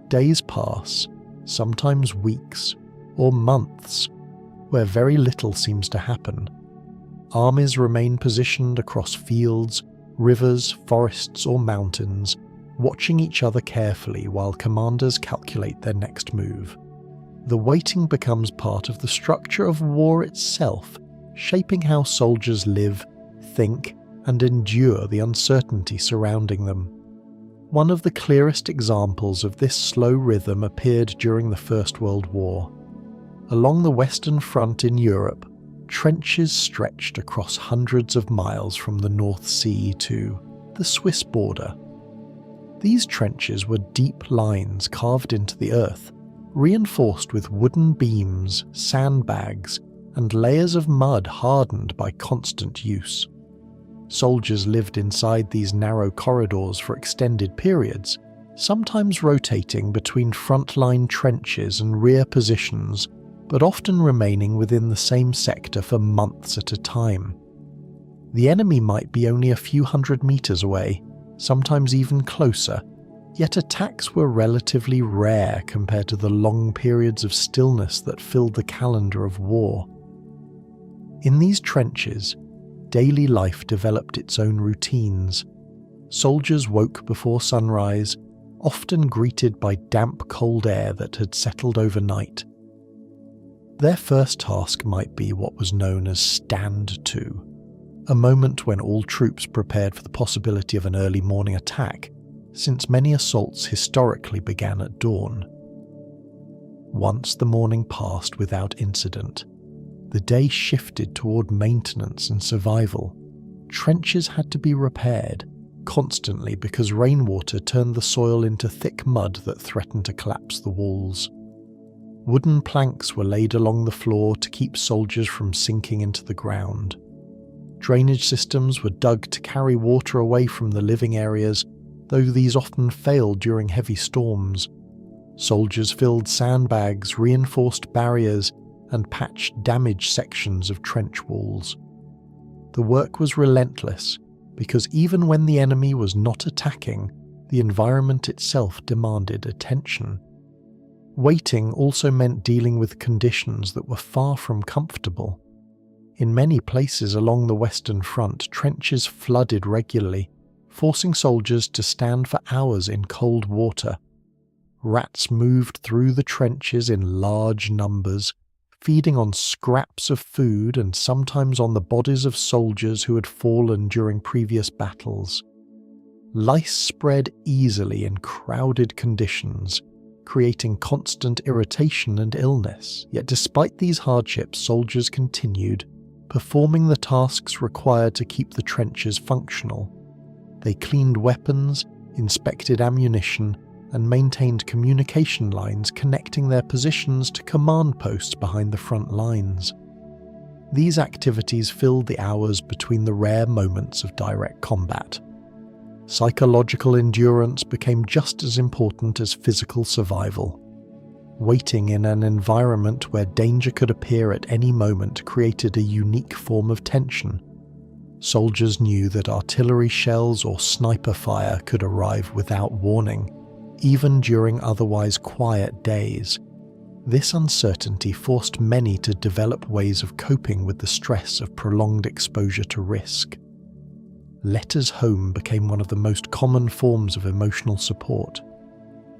S1: Days pass, sometimes weeks, or months, where very little seems to happen. Armies remain positioned across fields, rivers, forests, or mountains, watching each other carefully while commanders calculate their next move. The waiting becomes part of the structure of war itself, shaping how soldiers live, think, and endure the uncertainty surrounding them. One of the clearest examples of this slow rhythm appeared during the First World War. Along the Western Front in Europe, trenches stretched across hundreds of miles from the North Sea to the Swiss border. These trenches were deep lines carved into the earth, reinforced with wooden beams, sandbags, and layers of mud hardened by constant use. Soldiers lived inside these narrow corridors for extended periods, sometimes rotating between frontline trenches and rear positions, but often remaining within the same sector for months at a time. The enemy might be only a few hundred meters away, sometimes even closer, yet attacks were relatively rare compared to the long periods of stillness that filled the calendar of war. In these trenches, daily life developed its own routines. Soldiers woke before sunrise, often greeted by damp, cold air that had settled overnight. Their first task might be what was known as stand to, a moment when all troops prepared for the possibility of an early morning attack, since many assaults historically began at dawn. Once the morning passed without incident, the day shifted toward maintenance and survival. Trenches had to be repaired constantly because rainwater turned the soil into thick mud that threatened to collapse the walls. Wooden planks were laid along the floor to keep soldiers from sinking into the ground. Drainage systems were dug to carry water away from the living areas, though these often failed during heavy storms. Soldiers filled sandbags, reinforced barriers, and patched damaged sections of trench walls. the work was relentless because even when the enemy was not attacking, the environment itself demanded attention. Waiting also meant dealing with conditions that were far from comfortable. In many places along the Western Front, trenches flooded regularly, forcing soldiers to stand for hours in cold water. Rats moved through the trenches in large numbers, feeding on scraps of food and sometimes on the bodies of soldiers who had fallen during previous battles. Lice spread easily in crowded conditions, creating constant irritation and illness. Yet despite these hardships, soldiers continued, performing the tasks required to keep the trenches functional. They cleaned weapons, inspected ammunition, and maintained communication lines connecting their positions to command posts behind the front lines. These activities filled the hours between the rare moments of direct combat. Psychological endurance became just as important as physical survival. Waiting in an environment where danger could appear at any moment created a unique form of tension. Soldiers knew that artillery shells or sniper fire could arrive without warning, even during otherwise quiet days. This uncertainty forced many to develop ways of coping with the stress of prolonged exposure to risk. Letters home became one of the most common forms of emotional support.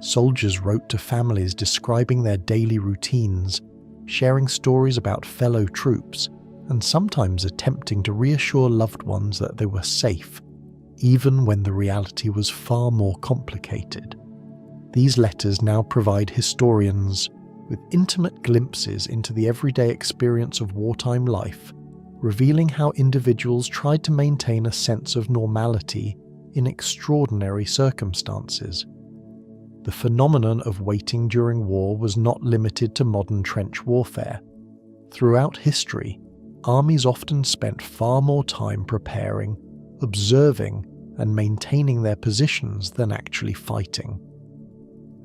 S1: Soldiers wrote to families describing their daily routines, sharing stories about fellow troops, and sometimes attempting to reassure loved ones that they were safe, even when the reality was far more complicated. These letters now provide historians with intimate glimpses into the everyday experience of wartime life, revealing how individuals tried to maintain a sense of normality in extraordinary circumstances. The phenomenon of waiting during war was not limited to modern trench warfare. Throughout history, armies often spent far more time preparing, observing, and maintaining their positions than actually fighting.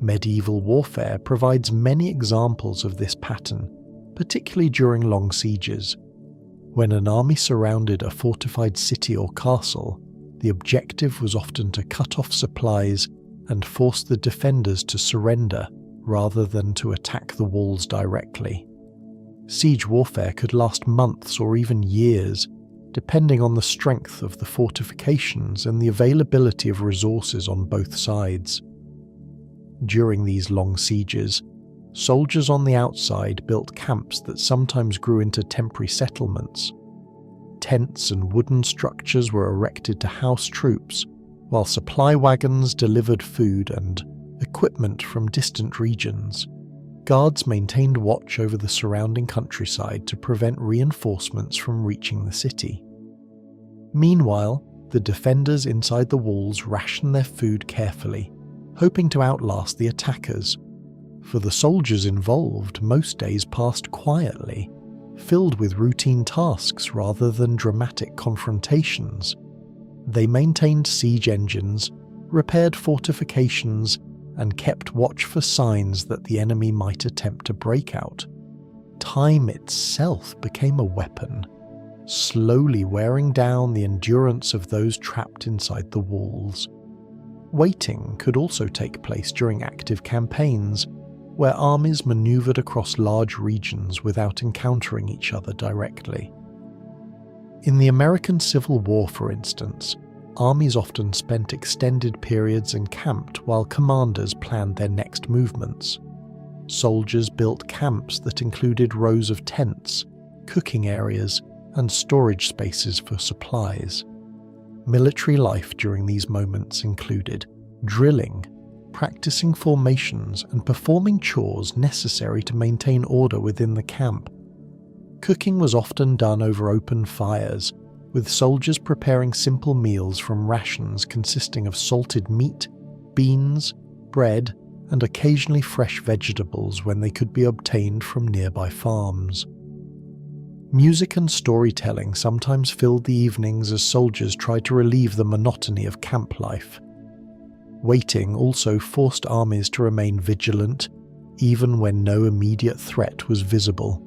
S1: Medieval warfare provides many examples of this pattern, particularly during long sieges. When an army surrounded a fortified city or castle, the objective was often to cut off supplies and force the defenders to surrender rather than to attack the walls directly. Siege warfare could last months or even years, depending on the strength of the fortifications and the availability of resources on both sides. During these long sieges, soldiers on the outside built camps that sometimes grew into temporary settlements. Tents and wooden structures were erected to house troops, while supply wagons delivered food and equipment from distant regions. Guards maintained watch over the surrounding countryside to prevent reinforcements from reaching the city. Meanwhile, the defenders inside the walls rationed their food carefully, hoping to outlast the attackers. For the soldiers involved, most days passed quietly, filled with routine tasks rather than dramatic confrontations. They maintained siege engines, repaired fortifications, and kept watch for signs that the enemy might attempt to break out. Time itself became a weapon, slowly wearing down the endurance of those trapped inside the walls. Waiting could also take place during active campaigns, where armies maneuvered across large regions without encountering each other directly. In the American Civil War, for instance, armies often spent extended periods encamped while commanders planned their next movements. Soldiers built camps that included rows of tents, cooking areas, and storage spaces for supplies. Military life during these moments included drilling, practicing formations, and performing chores necessary to maintain order within the camp. Cooking was often done over open fires, with soldiers preparing simple meals from rations consisting of salted meat, beans, bread, and occasionally fresh vegetables when they could be obtained from nearby farms. Music and storytelling sometimes filled the evenings as soldiers tried to relieve the monotony of camp life. Waiting also forced armies to remain vigilant, even when no immediate threat was visible.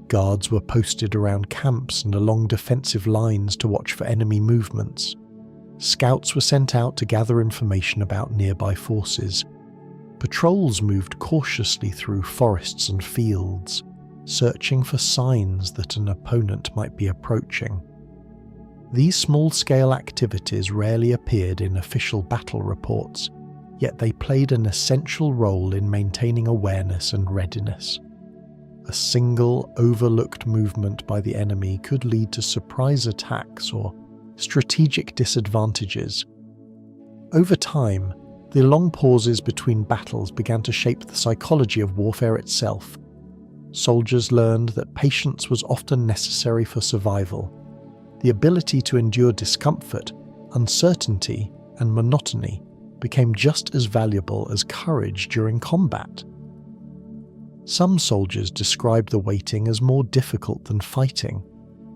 S1: Guards were posted around camps and along defensive lines to watch for enemy movements. Scouts were sent out to gather information about nearby forces. Patrols moved cautiously through forests and fields, searching for signs that an opponent might be approaching. These small-scale activities rarely appeared in official battle reports, yet they played an essential role in maintaining awareness and readiness. A single, overlooked movement by the enemy could lead to surprise attacks or strategic disadvantages. Over time, the long pauses between battles began to shape the psychology of warfare itself. Soldiers learned that patience was often necessary for survival. The ability to endure discomfort, uncertainty, and monotony became just as valuable as courage during combat. Some soldiers described the waiting as more difficult than fighting,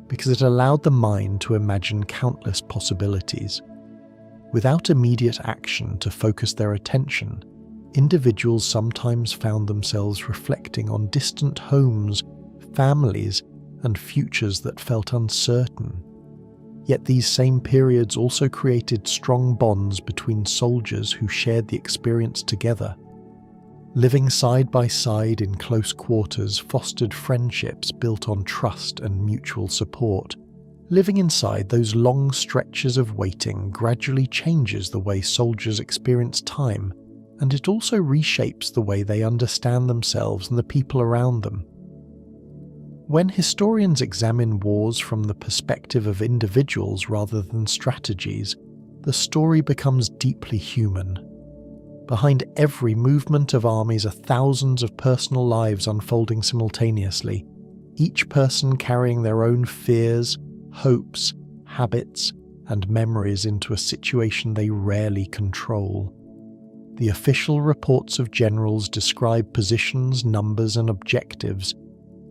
S1: because it allowed the mind to imagine countless possibilities. Without immediate action to focus their attention, individuals sometimes found themselves reflecting on distant homes, families, and futures that felt uncertain. Yet these same periods also created strong bonds between soldiers who shared the experience together. Living side by side in close quarters fostered friendships built on trust and mutual support. Living inside those long stretches of waiting gradually changes the way soldiers experience time, and it also reshapes the way they understand themselves and the people around them. When historians examine wars from the perspective of individuals rather than strategies, the story becomes deeply human. Behind every movement of armies are thousands of personal lives unfolding simultaneously, each person carrying their own fears, hopes, habits, and memories into a situation they rarely control. The official reports of generals describe positions, numbers, and objectives,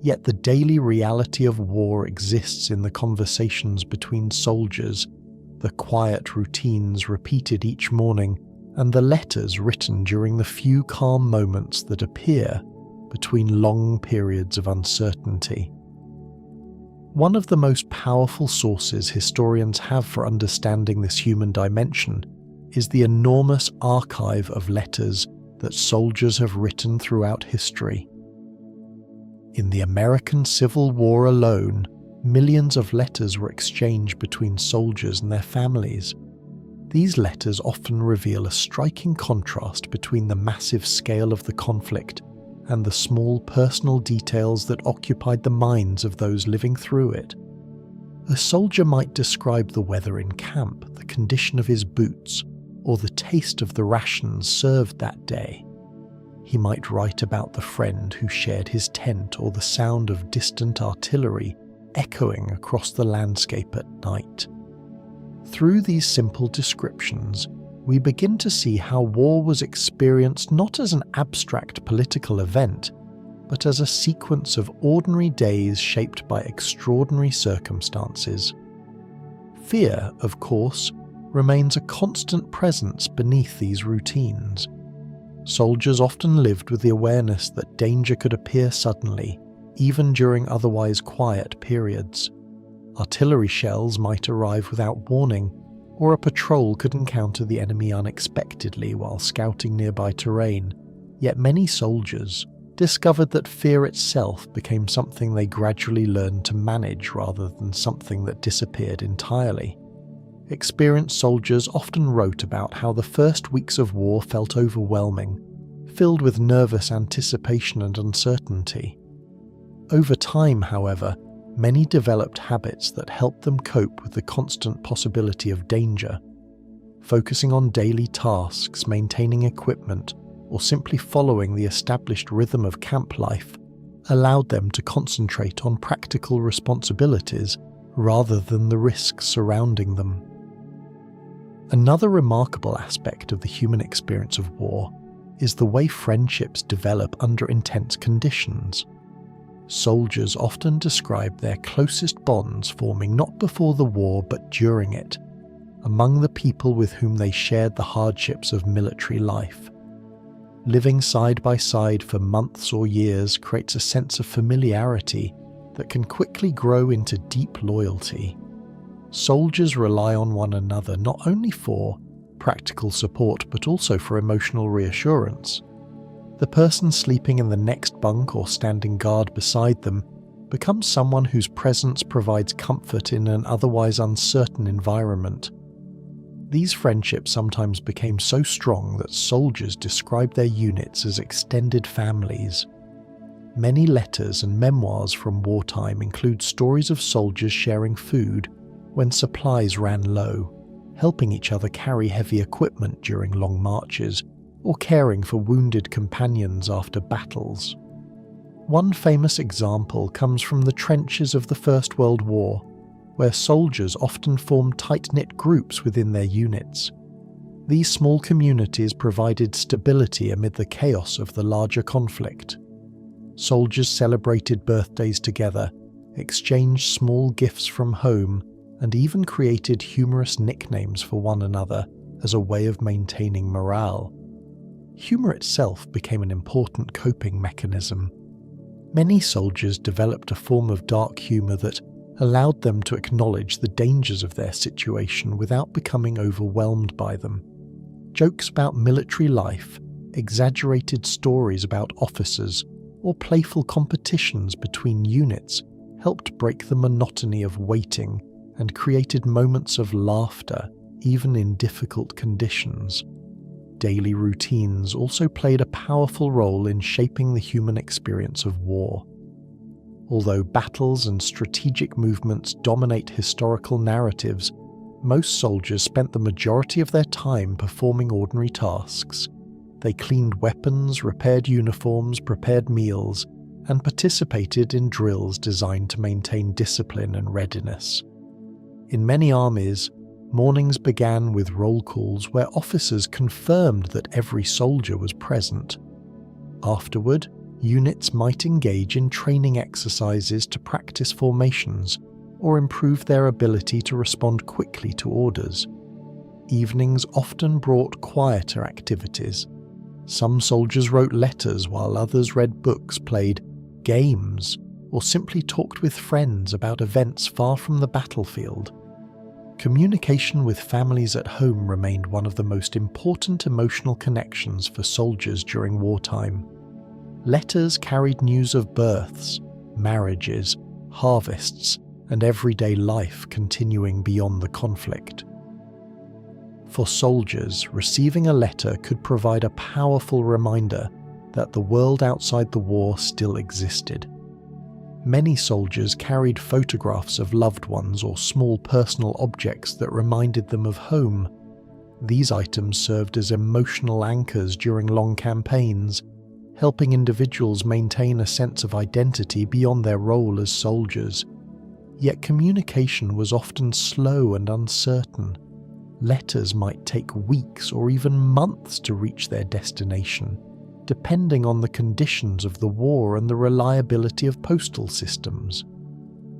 S1: yet the daily reality of war exists in the conversations between soldiers, the quiet routines repeated each morning, and the letters written during the few calm moments that appear between long periods of uncertainty. One of the most powerful sources historians have for understanding this human dimension is the enormous archive of letters that soldiers have written throughout history. In the American Civil War alone, millions of letters were exchanged between soldiers and their families. These letters often reveal a striking contrast between the massive scale of the conflict and the small personal details that occupied the minds of those living through it. A soldier might describe the weather in camp, the condition of his boots, or the taste of the rations served that day. He might write about the friend who shared his tent or the sound of distant artillery echoing across the landscape at night. Through these simple descriptions, we begin to see how war was experienced not as an abstract political event, but as a sequence of ordinary days shaped by extraordinary circumstances. Fear, of course, remains a constant presence beneath these routines. Soldiers often lived with the awareness that danger could appear suddenly, even during otherwise quiet periods. Artillery shells might arrive without warning, or a patrol could encounter the enemy unexpectedly while scouting nearby terrain. Yet many soldiers discovered that fear itself became something they gradually learned to manage rather than something that disappeared entirely. Experienced soldiers often wrote about how the first weeks of war felt overwhelming, filled with nervous anticipation and uncertainty. Over time, however, many developed habits that helped them cope with the constant possibility of danger. Focusing on daily tasks, maintaining equipment, or simply following the established rhythm of camp life allowed them to concentrate on practical responsibilities rather than the risks surrounding them. Another remarkable aspect of the human experience of war is the way friendships develop under intense conditions. Soldiers often describe their closest bonds forming not before the war but during it, among the people with whom they shared the hardships of military life. Living side by side for months or years creates a sense of familiarity that can quickly grow into deep loyalty. Soldiers rely on one another not only for practical support but also for emotional reassurance. The person sleeping in the next bunk or standing guard beside them becomes someone whose presence provides comfort in an otherwise uncertain environment. These friendships sometimes became so strong that soldiers described their units as extended families. Many letters and memoirs from wartime include stories of soldiers sharing food when supplies ran low, helping each other carry heavy equipment during long marches, or caring for wounded companions after battles. One famous example comes from the trenches of the First World War, where soldiers often formed tight-knit groups within their units. These small communities provided stability amid the chaos of the larger conflict. Soldiers celebrated birthdays together, exchanged small gifts from home, and even created humorous nicknames for one another as a way of maintaining morale. Humor itself became an important coping mechanism. Many soldiers developed a form of dark humor that allowed them to acknowledge the dangers of their situation without becoming overwhelmed by them. Jokes about military life, exaggerated stories about officers, or playful competitions between units helped break the monotony of waiting and created moments of laughter, even in difficult conditions. Daily routines also played a powerful role in shaping the human experience of war. Although battles and strategic movements dominate historical narratives, most soldiers spent the majority of their time performing ordinary tasks. They cleaned weapons, repaired uniforms, prepared meals, and participated in drills designed to maintain discipline and readiness. In many armies, mornings began with roll calls where officers confirmed that every soldier was present. Afterward, units might engage in training exercises to practice formations or improve their ability to respond quickly to orders. Evenings often brought quieter activities. Some soldiers wrote letters while others read books, played games, or simply talked with friends about events far from the battlefield. Communication with families at home remained one of the most important emotional connections for soldiers during wartime. Letters carried news of births, marriages, harvests, and everyday life continuing beyond the conflict. For soldiers, receiving a letter could provide a powerful reminder that the world outside the war still existed. Many soldiers carried photographs of loved ones or small personal objects that reminded them of home. These items served as emotional anchors during long campaigns, helping individuals maintain a sense of identity beyond their role as soldiers. Yet communication was often slow and uncertain. Letters might take weeks or even months to reach their destination, depending on the conditions of the war and the reliability of postal systems.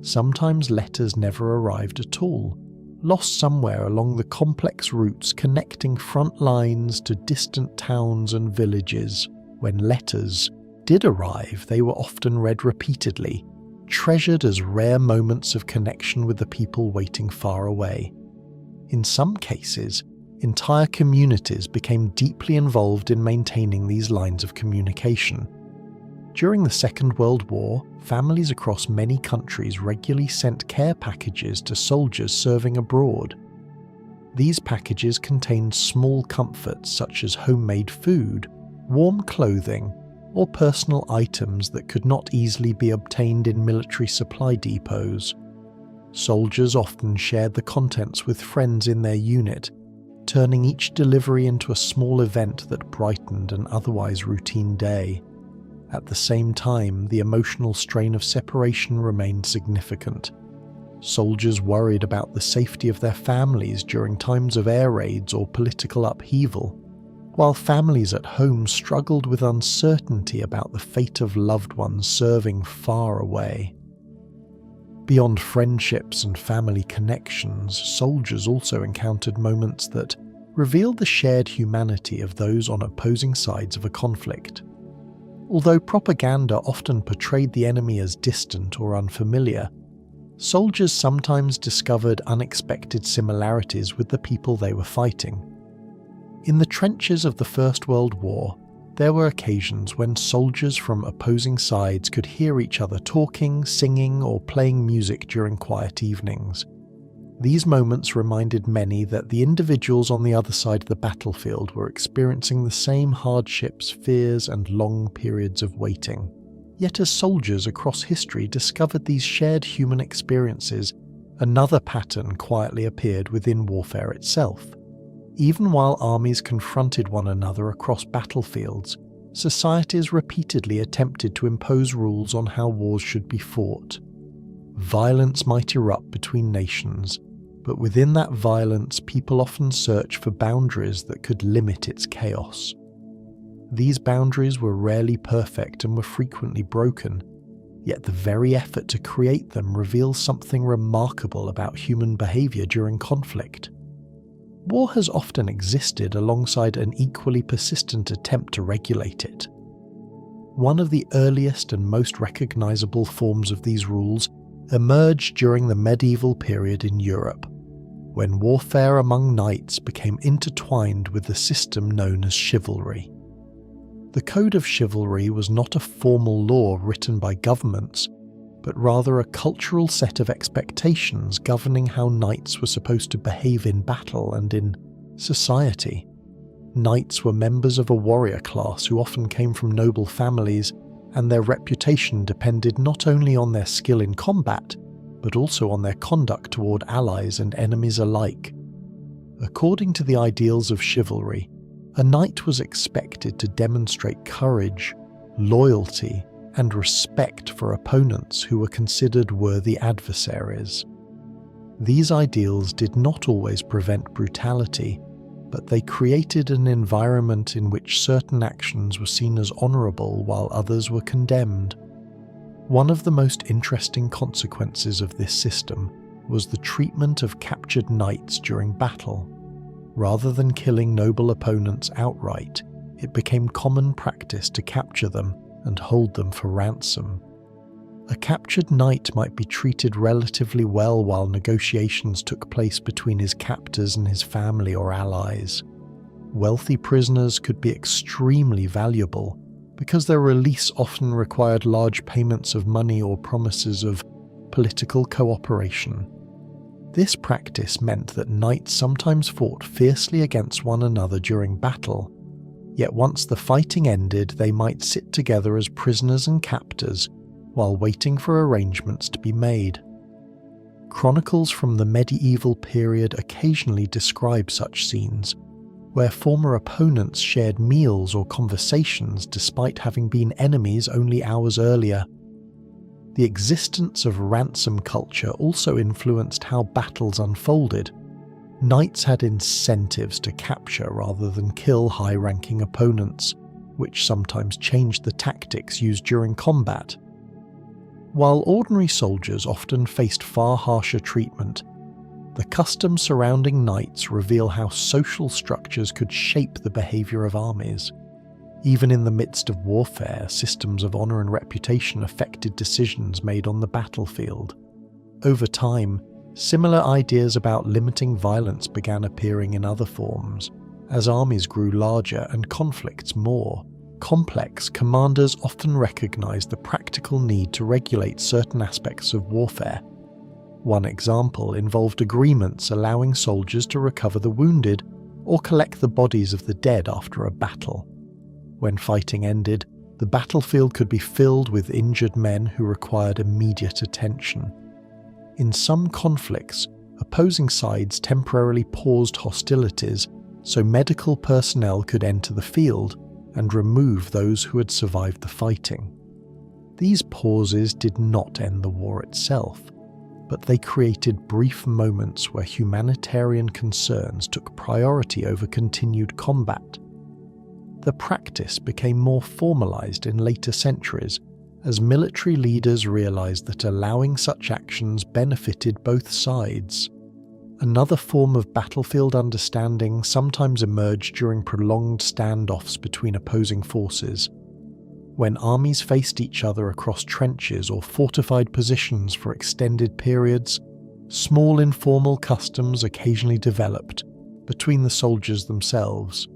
S1: Sometimes letters never arrived at all, lost somewhere along the complex routes connecting front lines to distant towns and villages. When letters did arrive, they were often read repeatedly, treasured as rare moments of connection with the people waiting far away. In some cases, entire communities became deeply involved in maintaining these lines of communication. During the Second World War, families across many countries regularly sent care packages to soldiers serving abroad. These packages contained small comforts such as homemade food, warm clothing, or personal items that could not easily be obtained in military supply depots. Soldiers often shared the contents with friends in their unit, turning each delivery into a small event that brightened an otherwise routine day. At the same time, the emotional strain of separation remained significant. Soldiers worried about the safety of their families during times of air raids or political upheaval, while families at home struggled with uncertainty about the fate of loved ones serving far away. Beyond friendships and family connections, soldiers also encountered moments that revealed the shared humanity of those on opposing sides of a conflict. Although propaganda often portrayed the enemy as distant or unfamiliar, soldiers sometimes discovered unexpected similarities with the people they were fighting. In the trenches of the First World War, there were occasions when soldiers from opposing sides could hear each other talking, singing, or playing music during quiet evenings. These moments reminded many that the individuals on the other side of the battlefield were experiencing the same hardships, fears, and long periods of waiting. Yet as soldiers across history discovered these shared human experiences, another pattern quietly appeared within warfare itself. Even while armies confronted one another across battlefields, societies repeatedly attempted to impose rules on how wars should be fought. Violence might erupt between nations, but within that violence, people often search for boundaries that could limit its chaos. These boundaries were rarely perfect and were frequently broken, yet the very effort to create them reveals something remarkable about human behavior during conflict. War has often existed alongside an equally persistent attempt to regulate it. One of the earliest and most recognizable forms of these rules emerged during the medieval period in Europe, when warfare among knights became intertwined with the system known as chivalry. The Code of Chivalry was not a formal law written by governments, but rather a cultural set of expectations governing how knights were supposed to behave in battle and in society. Knights were members of a warrior class who often came from noble families, and their reputation depended not only on their skill in combat, but also on their conduct toward allies and enemies alike. According to the ideals of chivalry, a knight was expected to demonstrate courage, loyalty, and respect for opponents who were considered worthy adversaries. These ideals did not always prevent brutality, but they created an environment in which certain actions were seen as honorable while others were condemned. One of the most interesting consequences of this system was the treatment of captured knights during battle. Rather than killing noble opponents outright, it became common practice to capture them and hold them for ransom. A captured knight might be treated relatively well while negotiations took place between his captors and his family or allies. Wealthy prisoners could be extremely valuable because their release often required large payments of money or promises of political cooperation. This practice meant that knights sometimes fought fiercely against one another during battle, yet once the fighting ended, they might sit together as prisoners and captors while waiting for arrangements to be made. Chronicles from the medieval period occasionally describe such scenes, where former opponents shared meals or conversations despite having been enemies only hours earlier. The existence of ransom culture also influenced how battles unfolded. Knights had incentives to capture rather than kill high-ranking opponents, which sometimes changed the tactics used during combat. While ordinary soldiers often faced far harsher treatment, the customs surrounding knights reveal how social structures could shape the behavior of armies. Even in the midst of warfare, systems of honor and reputation affected decisions made on the battlefield. Over time, similar ideas about limiting violence began appearing in other forms. As armies grew larger and conflicts more complex, commanders often recognized the practical need to regulate certain aspects of warfare. One example involved agreements allowing soldiers to recover the wounded or collect the bodies of the dead after a battle. When fighting ended, the battlefield could be filled with injured men who required immediate attention. In some conflicts, opposing sides temporarily paused hostilities so medical personnel could enter the field and remove those who had survived the fighting. These pauses did not end the war itself, but they created brief moments where humanitarian concerns took priority over continued combat. The practice became more formalized in later centuries as military leaders realized that allowing such actions benefited both sides. Another form of battlefield understanding sometimes emerged during prolonged standoffs between opposing forces. When armies faced each other across trenches or fortified positions for extended periods, small informal customs occasionally developed between the soldiers themselves.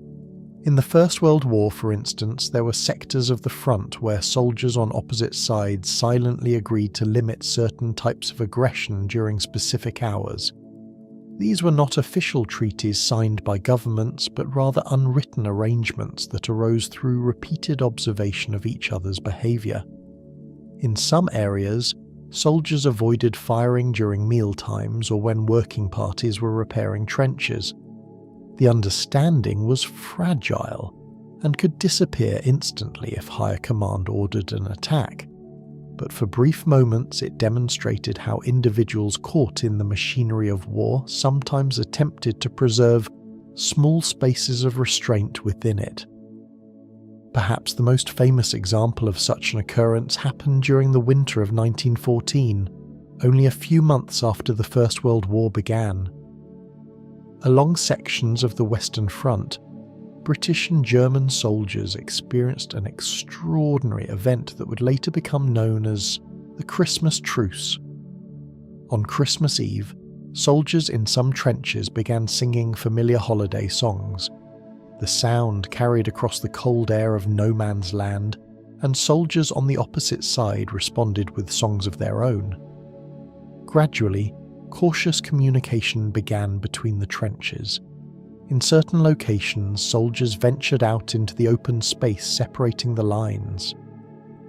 S1: In the First World War, for instance, there were sectors of the front where soldiers on opposite sides silently agreed to limit certain types of aggression during specific hours. These were not official treaties signed by governments, but rather unwritten arrangements that arose through repeated observation of each other's behaviour. In some areas, soldiers avoided firing during meal times or when working parties were repairing trenches. The understanding was fragile and could disappear instantly if higher command ordered an attack, but for brief moments it demonstrated how individuals caught in the machinery of war sometimes attempted to preserve small spaces of restraint within it. Perhaps the most famous example of such an occurrence happened during the winter of 1914, only a few months after the First World War began. Along sections of the Western Front, British and German soldiers experienced an extraordinary event that would later become known as the Christmas Truce. On Christmas Eve, soldiers in some trenches began singing familiar holiday songs. The sound carried across the cold air of no man's land, and soldiers on the opposite side responded with songs of their own. Gradually, cautious communication began between the trenches. In certain locations, soldiers ventured out into the open space separating the lines.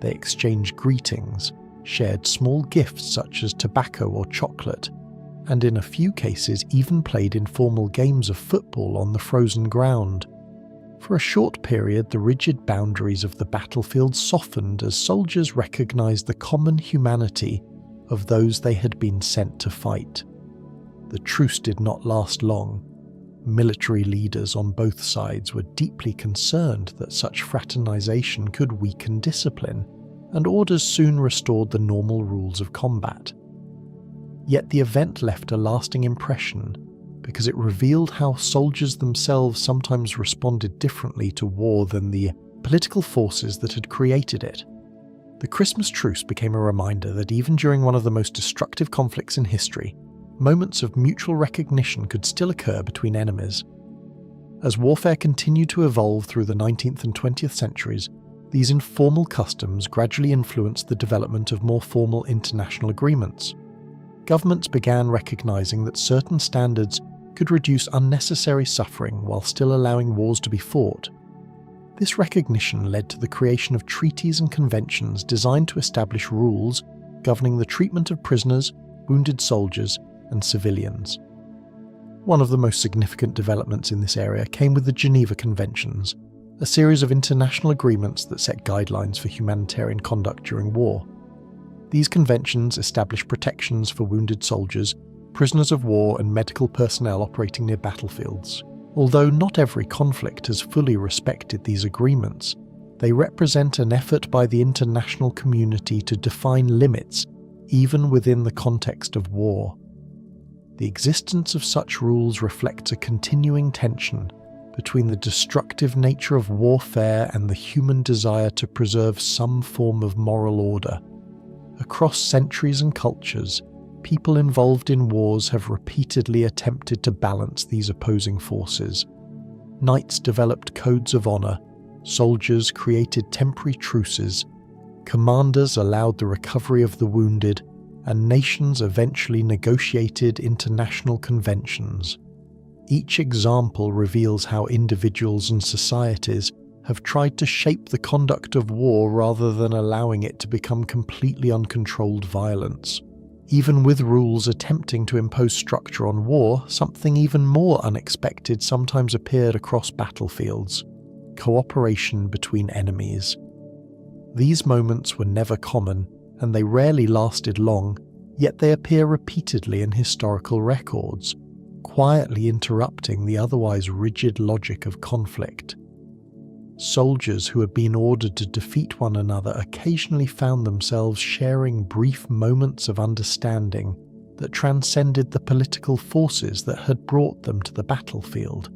S1: They exchanged greetings, shared small gifts such as tobacco or chocolate, and in a few cases even played informal games of football on the frozen ground. For a short period, the rigid boundaries of the battlefield softened as soldiers recognized the common humanity of those they had been sent to fight. The truce did not last long. Military leaders on both sides were deeply concerned that such fraternization could weaken discipline, and orders soon restored the normal rules of combat. Yet the event left a lasting impression because it revealed how soldiers themselves sometimes responded differently to war than the political forces that had created it. The Christmas Truce became a reminder that even during one of the most destructive conflicts in history, moments of mutual recognition could still occur between enemies. As warfare continued to evolve through the 19th and 20th centuries, these informal customs gradually influenced the development of more formal international agreements. Governments began recognizing that certain standards could reduce unnecessary suffering while still allowing wars to be fought. This recognition led to the creation of treaties and conventions designed to establish rules governing the treatment of prisoners, wounded soldiers, and civilians. One of the most significant developments in this area came with the Geneva Conventions, a series of international agreements that set guidelines for humanitarian conduct during war. These conventions established protections for wounded soldiers, prisoners of war, and medical personnel operating near battlefields. Although not every conflict has fully respected these agreements, they represent an effort by the international community to define limits, even within the context of war. The existence of such rules reflects a continuing tension between the destructive nature of warfare and the human desire to preserve some form of moral order. Across centuries and cultures, people involved in wars have repeatedly attempted to balance these opposing forces. Knights developed codes of honor, soldiers created temporary truces, commanders allowed the recovery of the wounded, and nations eventually negotiated international conventions. Each example reveals how individuals and societies have tried to shape the conduct of war rather than allowing it to become completely uncontrolled violence. Even with rules attempting to impose structure on war, something even more unexpected sometimes appeared across battlefields: cooperation between enemies. These moments were never common, and they rarely lasted long, yet they appear repeatedly in historical records, quietly interrupting the otherwise rigid logic of conflict. Soldiers who had been ordered to defeat one another occasionally found themselves sharing brief moments of understanding that transcended the political forces that had brought them to the battlefield.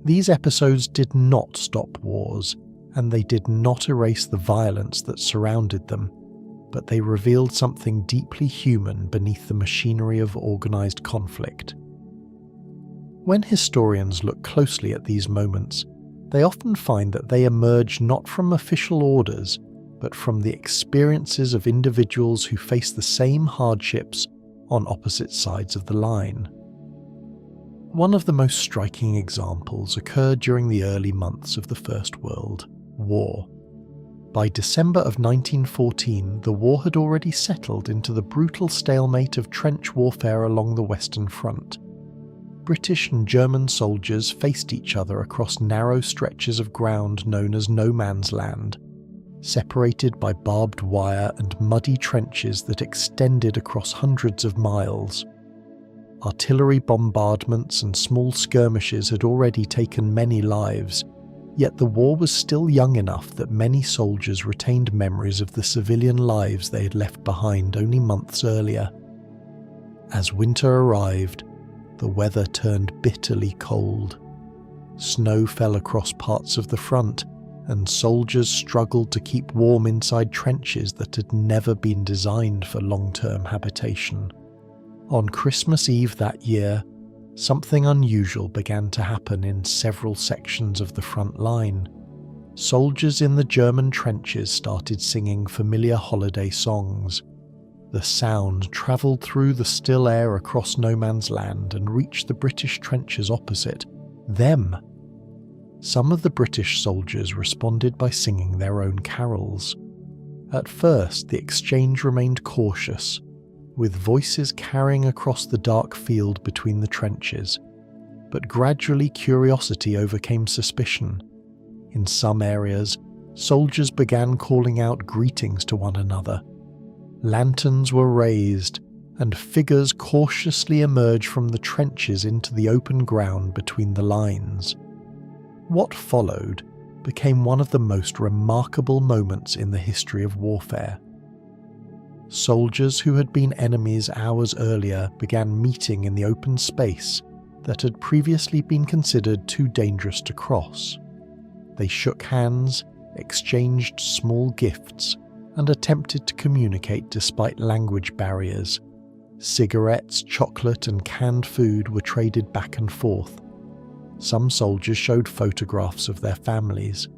S1: These episodes did not stop wars, and they did not erase the violence that surrounded them, but they revealed something deeply human beneath the machinery of organized conflict. When historians look closely at these moments, they often find that they emerge not from official orders, but from the experiences of individuals who face the same hardships on opposite sides of the line. One of the most striking examples occurred during the early months of the First World War. By December of 1914, the war had already settled into the brutal stalemate of trench warfare along the Western Front. British and German soldiers faced each other across narrow stretches of ground known as no man's land, separated by barbed wire and muddy trenches that extended across hundreds of miles. Artillery bombardments and small skirmishes had already taken many lives, yet the war was still young enough that many soldiers retained memories of the civilian lives they had left behind only months earlier. As winter arrived, the weather turned bitterly cold. Snow fell across parts of the front, and soldiers struggled to keep warm inside trenches that had never been designed for long-term habitation. On Christmas Eve that year, something unusual began to happen in several sections of the front line. Soldiers in the German trenches started singing familiar holiday songs. The sound travelled through the still air across no man's land and reached the British trenches opposite them. Some of the British soldiers responded by singing their own carols. At first, the exchange remained cautious, with voices carrying across the dark field between the trenches, but gradually curiosity overcame suspicion. In some areas, soldiers began calling out greetings to one another. Lanterns were raised, and figures cautiously emerged from the trenches into the open ground between the lines. What followed became one of the most remarkable moments in the history of warfare. Soldiers who had been enemies hours earlier began meeting in the open space that had previously been considered too dangerous to cross. They shook hands, exchanged small gifts, and attempted to communicate despite language barriers. Cigarettes, chocolate, and canned food were traded back and forth. Some soldiers showed photographs of their families.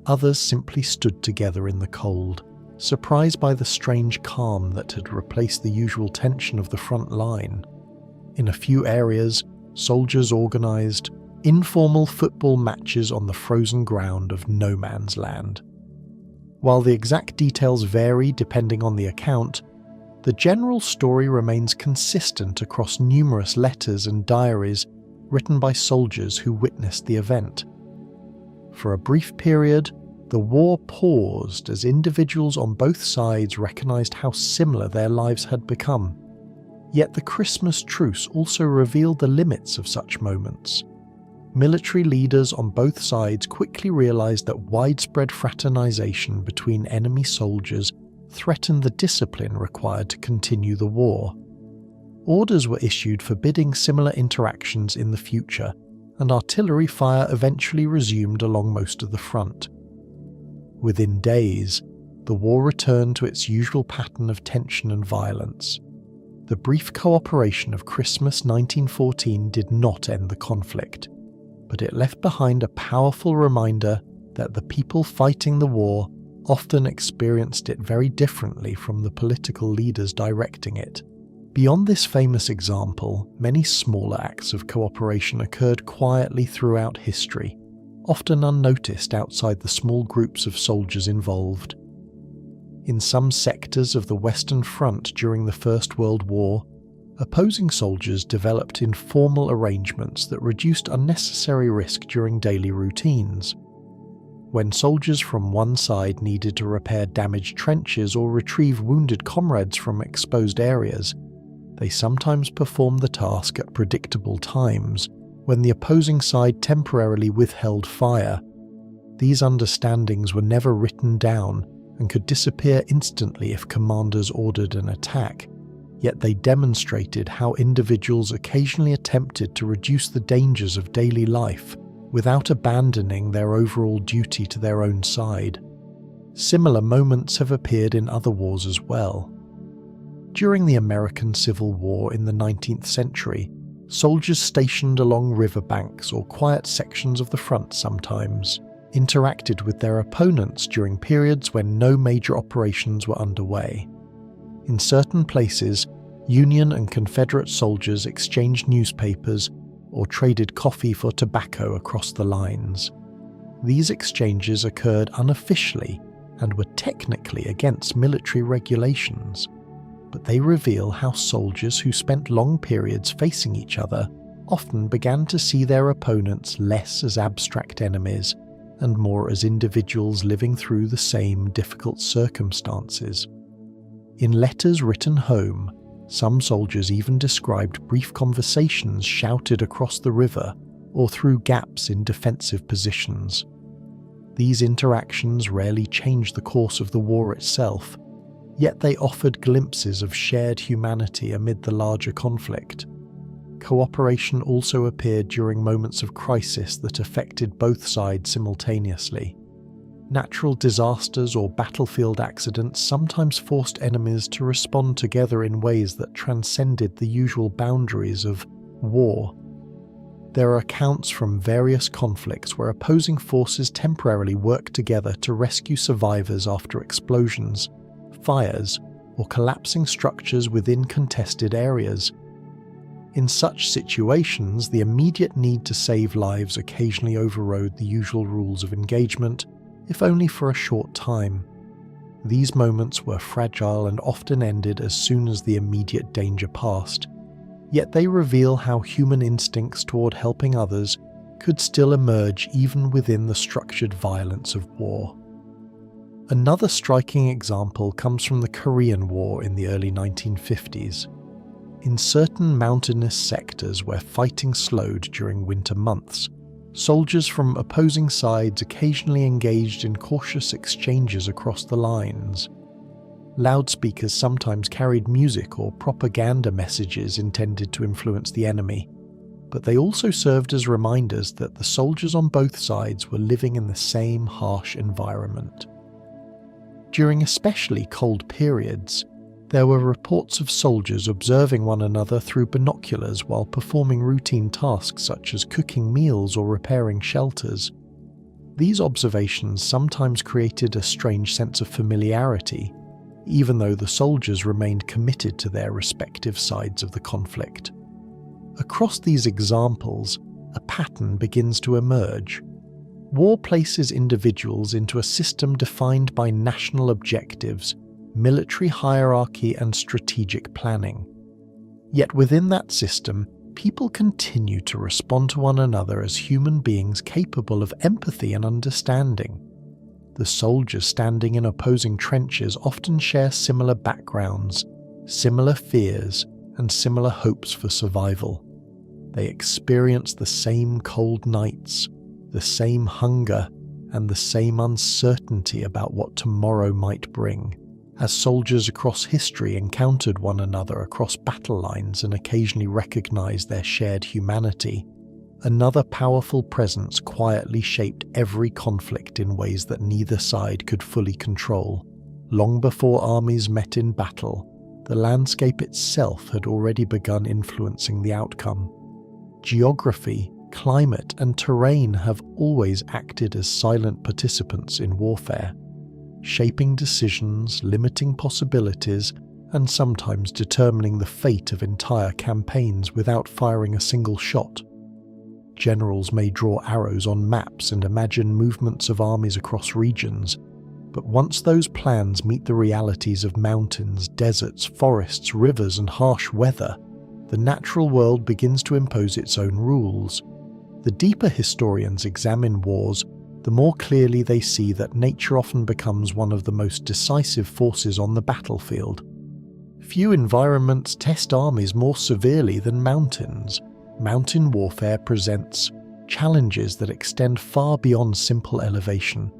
S1: Others simply stood together in the cold, surprised by the strange calm that had replaced the usual tension of the front line. In a few areas, soldiers organised informal football matches on the frozen ground of no man's land. While the exact details vary depending on the account, the general story remains consistent across numerous letters and diaries written by soldiers who witnessed the event. For a brief period, the war paused as individuals on both sides recognised how similar their lives had become. Yet the Christmas truce also revealed the limits of such moments. Military leaders on both sides quickly realised that widespread fraternisation between enemy soldiers threatened the discipline required to continue the war. Orders were issued forbidding similar interactions in the future, and artillery fire eventually resumed along most of the front. Within days, the war returned to its usual pattern of tension and violence. The brief cooperation of Christmas 1914 did not end the conflict, but it left behind a powerful reminder that the people fighting the war often experienced it very differently from the political leaders directing it. Beyond this famous example, many smaller acts of cooperation occurred quietly throughout history, often unnoticed outside the small groups of soldiers involved. In some sectors of the Western Front during the First World War, opposing soldiers developed informal arrangements that reduced unnecessary risk during daily routines. When soldiers from one side needed to repair damaged trenches or retrieve wounded comrades from exposed areas, they sometimes performed the task at predictable times, when the opposing side temporarily withheld fire. These understandings were never written down and could disappear instantly if commanders ordered an attack, yet they demonstrated how individuals occasionally attempted to reduce the dangers of daily life without abandoning their overall duty to their own side. Similar moments have appeared in other wars as well. During the American Civil War in the 19th century, soldiers stationed along riverbanks or quiet sections of the front sometimes interacted with their opponents during periods when no major operations were underway. In certain places, Union and Confederate soldiers exchanged newspapers or traded coffee for tobacco across the lines. These exchanges occurred unofficially and were technically against military regulations, but they reveal how soldiers who spent long periods facing each other often began to see their opponents less as abstract enemies and more as individuals living through the same difficult circumstances. In letters written home, some soldiers even described brief conversations shouted across the river or through gaps in defensive positions. These interactions rarely changed the course of the war itself, yet they offered glimpses of shared humanity amid the larger conflict. Cooperation also appeared during moments of crisis that affected both sides simultaneously. Natural disasters or battlefield accidents sometimes forced enemies to respond together in ways that transcended the usual boundaries of war. There are accounts from various conflicts where opposing forces temporarily worked together to rescue survivors after explosions, fires, or collapsing structures within contested areas. In such situations, the immediate need to save lives occasionally overrode the usual rules of engagement, if only for a short time. These moments were fragile and often ended as soon as the immediate danger passed, yet they reveal how human instincts toward helping others could still emerge even within the structured violence of war. Another striking example comes from the Korean War in the early 1950s. In certain mountainous sectors where fighting slowed during winter months, soldiers from opposing sides occasionally engaged in cautious exchanges across the lines. Loudspeakers sometimes carried music or propaganda messages intended to influence the enemy, but they also served as reminders that the soldiers on both sides were living in the same harsh environment. During especially cold periods, there were reports of soldiers observing one another through binoculars while performing routine tasks such as cooking meals or repairing shelters. These observations sometimes created a strange sense of familiarity, even though the soldiers remained committed to their respective sides of the conflict. Across these examples, a pattern begins to emerge. War places individuals into a system defined by national objectives, military hierarchy, and strategic planning. Yet within that system, people continue to respond to one another as human beings capable of empathy and understanding. The soldiers standing in opposing trenches often share similar backgrounds, similar fears, and similar hopes for survival. They experience the same cold nights, the same hunger, and the same uncertainty about what tomorrow might bring. As soldiers across history encountered one another across battle lines and occasionally recognized their shared humanity, another powerful presence quietly shaped every conflict in ways that neither side could fully control. Long before armies met in battle, the landscape itself had already begun influencing the outcome. Geography, climate, and terrain have always acted as silent participants in warfare, shaping decisions, limiting possibilities, and sometimes determining the fate of entire campaigns without firing a single shot. Generals may draw arrows on maps and imagine movements of armies across regions, but once those plans meet the realities of mountains, deserts, forests, rivers, and harsh weather, the natural world begins to impose its own rules. The deeper historians examine wars, the more clearly they see that nature often becomes one of the most decisive forces on the battlefield. Few environments test armies more severely than mountains. Mountain warfare presents challenges that extend far beyond simple elevation.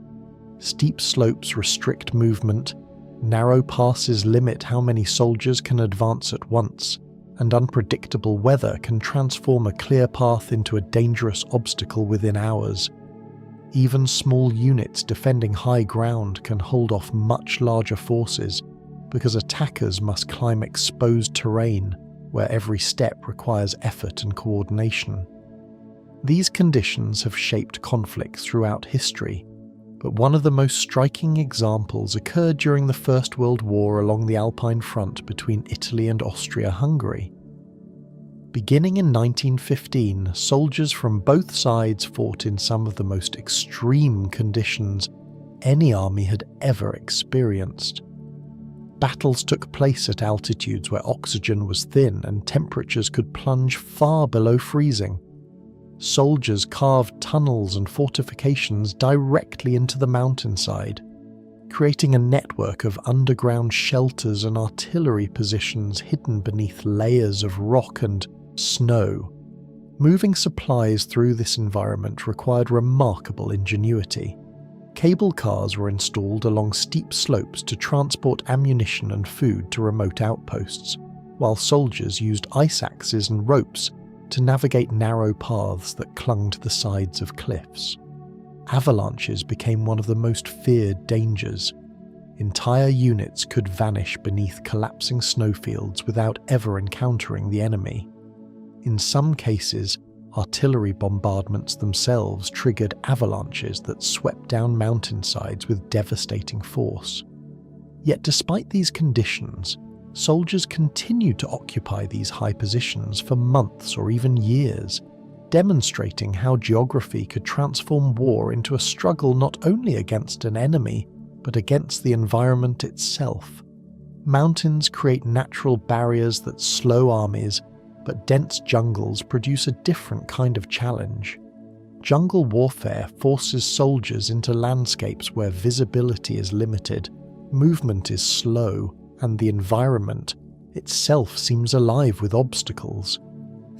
S1: Steep slopes restrict movement, narrow passes limit how many soldiers can advance at once, and unpredictable weather can transform a clear path into a dangerous obstacle within hours. Even small units defending high ground can hold off much larger forces because attackers must climb exposed terrain where every step requires effort and coordination. These conditions have shaped conflict throughout history, but one of the most striking examples occurred during the First World War along the Alpine front between Italy and Austria-Hungary. Beginning in 1915, soldiers from both sides fought in some of the most extreme conditions any army had ever experienced. Battles took place at altitudes where oxygen was thin and temperatures could plunge far below freezing. Soldiers carved tunnels and fortifications directly into the mountainside, creating a network of underground shelters and artillery positions hidden beneath layers of rock and snow. Moving supplies through this environment required remarkable ingenuity. Cable cars were installed along steep slopes to transport ammunition and food to remote outposts, while soldiers used ice axes and ropes to navigate narrow paths that clung to the sides of cliffs. Avalanches became one of the most feared dangers. Entire units could vanish beneath collapsing snowfields without ever encountering the enemy. In some cases, artillery bombardments themselves triggered avalanches that swept down mountainsides with devastating force. Yet despite these conditions, soldiers continued to occupy these high positions for months or even years, demonstrating how geography could transform war into a struggle not only against an enemy, but against the environment itself. Mountains create natural barriers that slow armies, but dense jungles produce a different kind of challenge. Jungle warfare forces soldiers into landscapes where visibility is limited, movement is slow, and the environment itself seems alive with obstacles.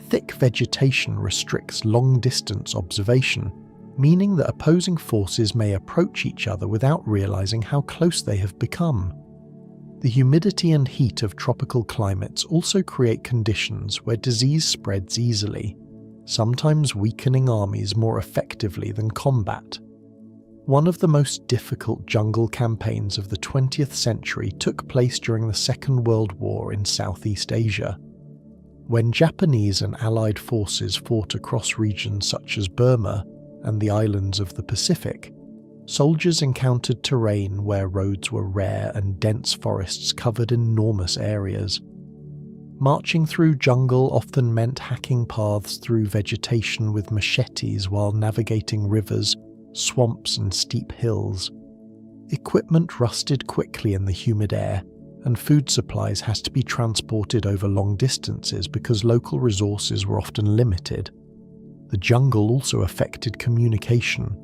S1: Thick vegetation restricts long-distance observation, meaning that opposing forces may approach each other without realizing how close they have become. The humidity and heat of tropical climates also create conditions where disease spreads easily, sometimes weakening armies more effectively than combat. One of the most difficult jungle campaigns of the 20th century took place during the Second World War in Southeast Asia. When Japanese and Allied forces fought across regions such as Burma and the islands of the Pacific, soldiers encountered terrain where roads were rare and dense forests covered enormous areas. Marching through jungle often meant hacking paths through vegetation with machetes while navigating rivers, swamps, and steep hills. Equipment rusted quickly in the humid air, and food supplies had to be transported over long distances because local resources were often limited. The jungle also affected communication.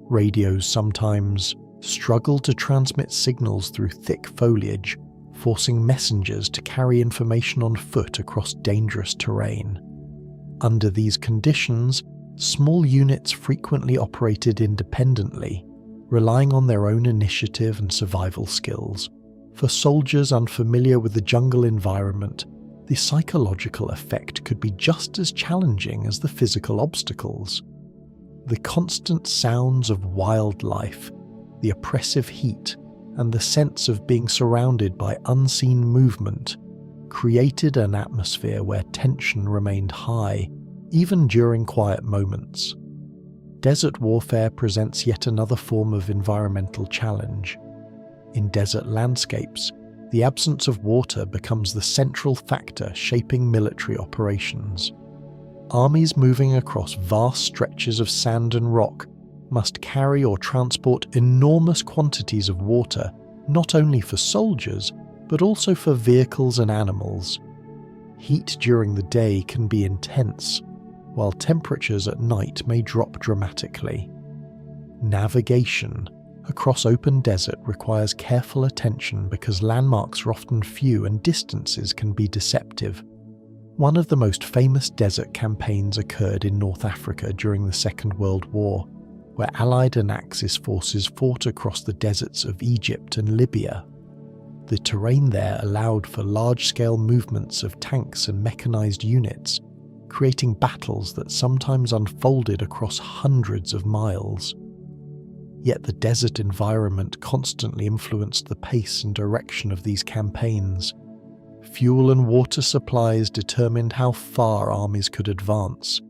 S1: Radios sometimes struggled to transmit signals through thick foliage, forcing messengers to carry information on foot across dangerous terrain. Under these conditions, small units frequently operated independently, relying on their own initiative and survival skills. For soldiers unfamiliar with the jungle environment, the psychological effect could be just as challenging as the physical obstacles. The constant sounds of wildlife, the oppressive heat, and the sense of being surrounded by unseen movement created an atmosphere where tension remained high, even during quiet moments. Desert warfare presents yet another form of environmental challenge. In desert landscapes, the absence of water becomes the central factor shaping military operations. Armies moving across vast stretches of sand and rock must carry or transport enormous quantities of water, not only for soldiers, but also for vehicles and animals. Heat during the day can be intense, while temperatures at night may drop dramatically. Navigation across open desert requires careful attention because landmarks are often few and distances can be deceptive. One of the most famous desert campaigns occurred in North Africa during the Second World War, where Allied and Axis forces fought across the deserts of Egypt and Libya. The terrain there allowed for large-scale movements of tanks and mechanized units, creating battles that sometimes unfolded across hundreds of miles. Yet the desert environment constantly influenced the pace and direction of these campaigns. Fuel and water supplies determined how far armies could advance,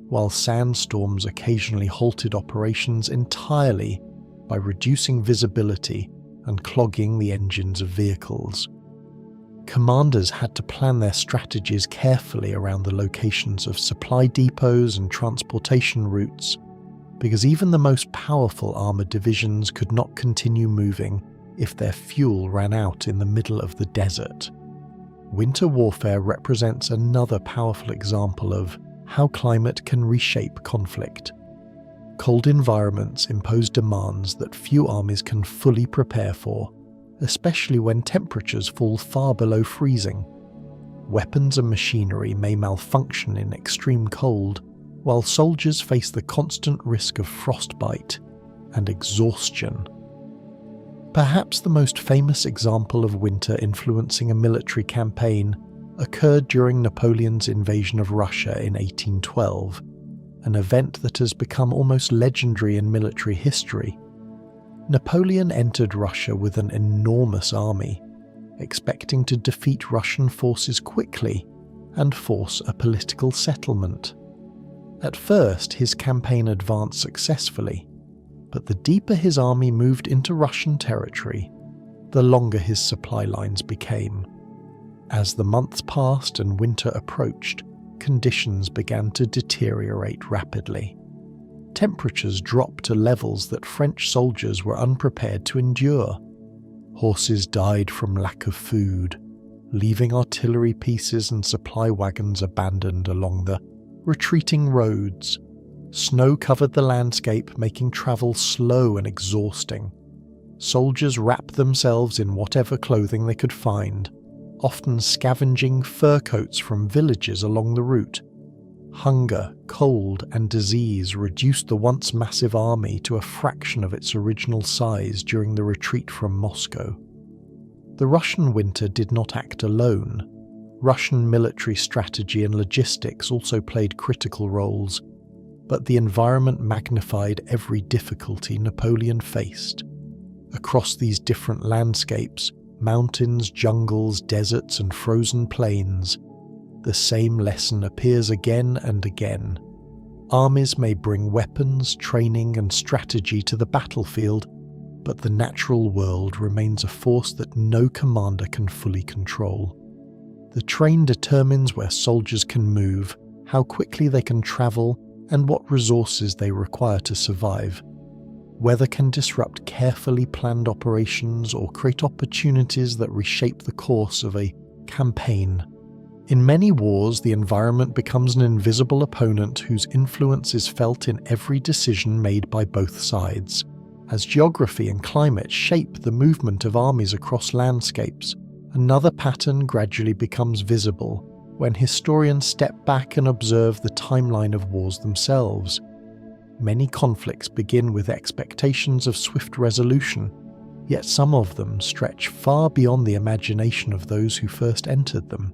S1: while sandstorms occasionally halted operations entirely by reducing visibility and clogging the engines of vehicles. Commanders had to plan their strategies carefully around the locations of supply depots and transportation routes, because even the most powerful armoured divisions could not continue moving if their fuel ran out in the middle of the desert. Winter warfare represents another powerful example of how climate can reshape conflict. Cold environments impose demands that few armies can fully prepare for, especially when temperatures fall far below freezing. Weapons and machinery may malfunction in extreme cold, while soldiers face the constant risk of frostbite and exhaustion. Perhaps the most famous example of winter influencing a military campaign occurred during Napoleon's invasion of Russia in 1812, an event that has become almost legendary in military history. Napoleon entered Russia with an enormous army, expecting to defeat Russian forces quickly and force a political settlement. At first, his campaign advanced successfully, but the deeper his army moved into Russian territory, the longer his supply lines became. As the months passed and winter approached, conditions began to deteriorate rapidly. Temperatures dropped to levels that French soldiers were unprepared to endure. Horses died from lack of food, leaving artillery pieces and supply wagons abandoned along the retreating roads. Snow covered the landscape, making travel slow and exhausting. Soldiers wrapped themselves in whatever clothing they could find, often scavenging fur coats from villages along the route. Hunger, cold, and disease reduced the once massive army to a fraction of its original size during the retreat from Moscow. The Russian winter did not act alone. Russian military strategy and logistics also played critical roles, but the environment magnified every difficulty Napoleon faced. Across these different landscapes, mountains, jungles, deserts, and frozen plains, the same lesson appears again and again. Armies may bring weapons, training, and strategy to the battlefield, but the natural world remains a force that no commander can fully control. The terrain determines where soldiers can move, how quickly they can travel, and what resources they require to survive. Weather can disrupt carefully planned operations or create opportunities that reshape the course of a campaign. In many wars, the environment becomes an invisible opponent whose influence is felt in every decision made by both sides. As geography and climate shape the movement of armies across landscapes, another pattern gradually becomes visible when historians step back and observe the timeline of wars themselves. Many conflicts begin with expectations of swift resolution, yet some of them stretch far beyond the imagination of those who first entered them.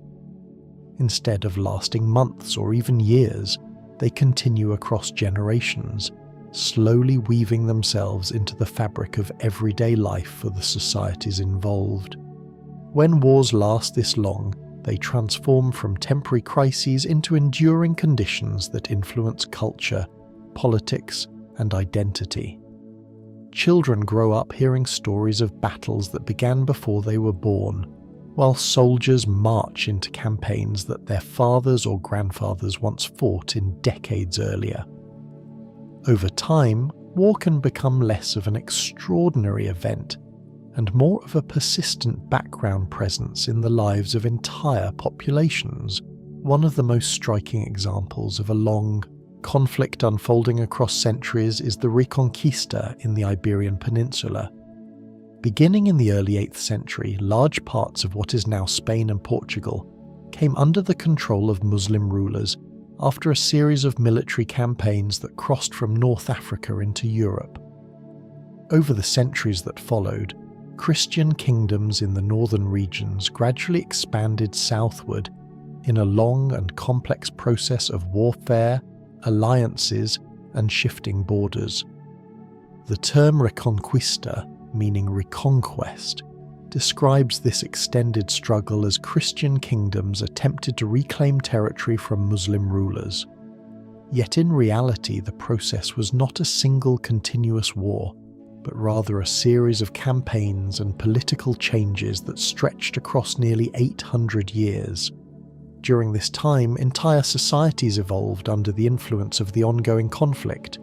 S1: Instead of lasting months or even years, they continue across generations, slowly weaving themselves into the fabric of everyday life for the societies involved. When wars last this long, they transform from temporary crises into enduring conditions that influence culture, politics, and identity. Children grow up hearing stories of battles that began before they were born, while soldiers march into campaigns that their fathers or grandfathers once fought in decades earlier. Over time, war can become less of an extraordinary event and more of a persistent background presence in the lives of entire populations. One of the most striking examples of a long conflict unfolding across centuries is the Reconquista in the Iberian Peninsula. Beginning in the early 8th century, large parts of what is now Spain and Portugal came under the control of Muslim rulers after a series of military campaigns that crossed from North Africa into Europe. Over the centuries that followed, Christian kingdoms in the northern regions gradually expanded southward in a long and complex process of warfare, alliances, and shifting borders. The term Reconquista, meaning reconquest, describes this extended struggle as Christian kingdoms attempted to reclaim territory from Muslim rulers. Yet in reality, the process was not a single continuous war, but rather a series of campaigns and political changes that stretched across nearly 800 years. During this time, entire societies evolved under the influence of the ongoing conflict.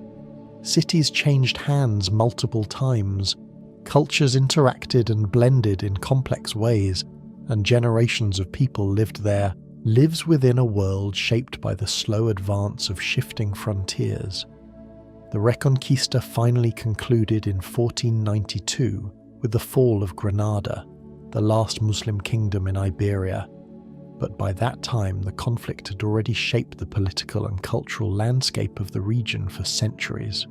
S1: Cities changed hands multiple times, cultures interacted and blended in complex ways, and generations of people lived there, lives within a world shaped by the slow advance of shifting frontiers. The Reconquista finally concluded in 1492 with the fall of Granada, the last Muslim kingdom in Iberia. But by that time, the conflict had already shaped the political and cultural landscape of the region for centuries.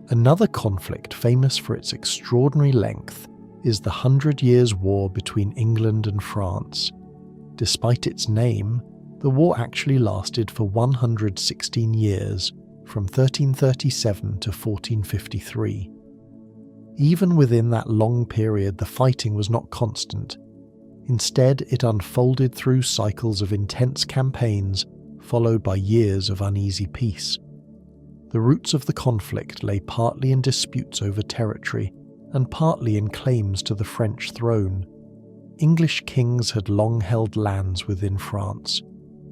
S1: Another conflict famous for its extraordinary length is the 100 Years' War between England and France. Despite its name, the war actually lasted for 116 years, from 1337 to 1453. Even within that long period, the fighting was not constant. Instead, it unfolded through cycles of intense campaigns, followed by years of uneasy peace. The roots of the conflict lay partly in disputes over territory, and partly in claims to the French throne. English kings had long held lands within France,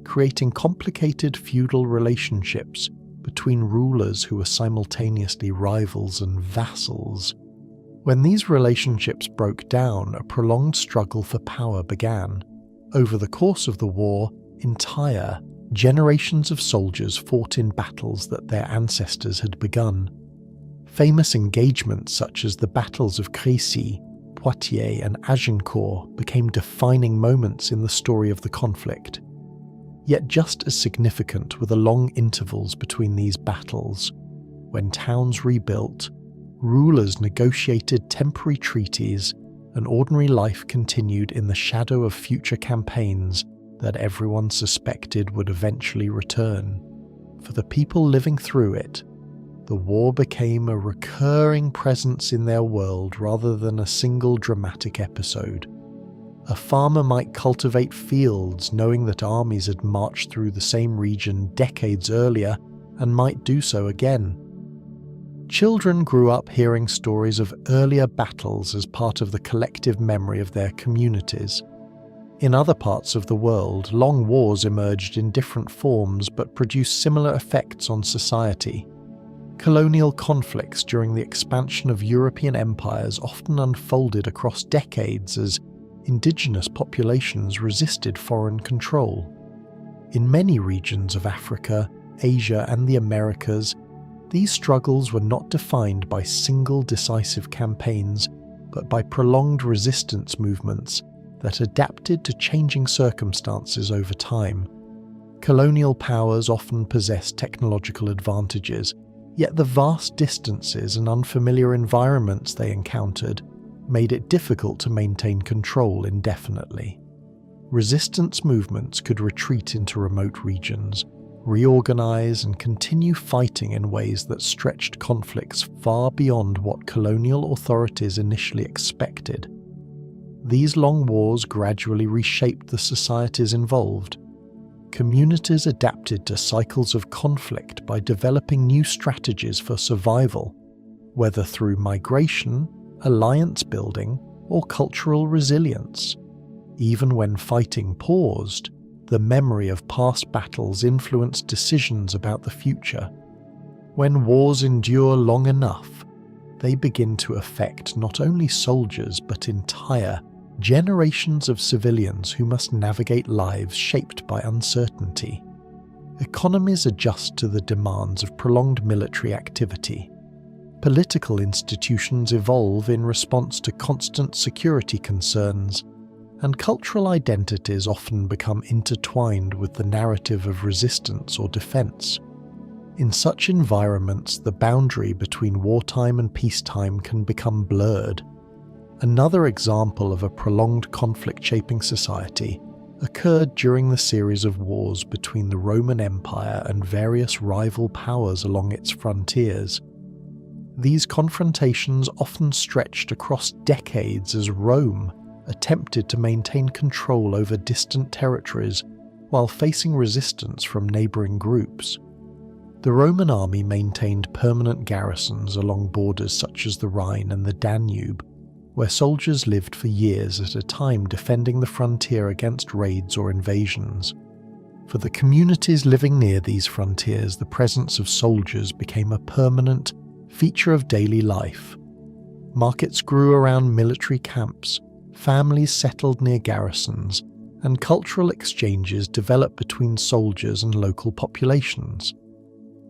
S1: creating complicated feudal relationships between rulers who were simultaneously rivals and vassals. When these relationships broke down, a prolonged struggle for power began. Over the course of the war, entire generations of soldiers fought in battles that their ancestors had begun. Famous engagements such as the battles of Crécy, Poitiers, and Agincourt became defining moments in the story of the conflict. Yet just as significant were the long intervals between these battles. When towns rebuilt, rulers negotiated temporary treaties, and ordinary life continued in the shadow of future campaigns that everyone suspected would eventually return. For the people living through it, the war became a recurring presence in their world rather than a single dramatic episode. A farmer might cultivate fields knowing that armies had marched through the same region decades earlier and might do so again. Children grew up hearing stories of earlier battles as part of the collective memory of their communities. In other parts of the world, long wars emerged in different forms but produced similar effects on society. Colonial conflicts during the expansion of European empires often unfolded across decades as indigenous populations resisted foreign control. In many regions of Africa, Asia, and the Americas, these struggles were not defined by single decisive campaigns, but by prolonged resistance movements that adapted to changing circumstances over time. Colonial powers often possessed technological advantages, yet the vast distances and unfamiliar environments they encountered made it difficult to maintain control indefinitely. Resistance movements could retreat into remote regions, reorganize and continue fighting in ways that stretched conflicts far beyond what colonial authorities initially expected. These long wars gradually reshaped the societies involved. Communities adapted to cycles of conflict by developing new strategies for survival, whether through migration, alliance building, or cultural resilience. Even when fighting paused, the memory of past battles influenced decisions about the future. When wars endure long enough, they begin to affect not only soldiers but entire generations of civilians who must navigate lives shaped by uncertainty. Economies adjust to the demands of prolonged military activity. Political institutions evolve in response to constant security concerns, and cultural identities often become intertwined with the narrative of resistance or defense. In such environments, the boundary between wartime and peacetime can become blurred. Another example of a prolonged conflict shaping society occurred during the series of wars between the Roman Empire and various rival powers along its frontiers. These confrontations often stretched across decades as Rome attempted to maintain control over distant territories while facing resistance from neighbouring groups. The Roman army maintained permanent garrisons along borders such as the Rhine and the Danube, where soldiers lived for years at a time defending the frontier against raids or invasions. For the communities living near these frontiers, the presence of soldiers became a permanent feature of daily life. Markets grew around military camps, families settled near garrisons, and cultural exchanges developed between soldiers and local populations.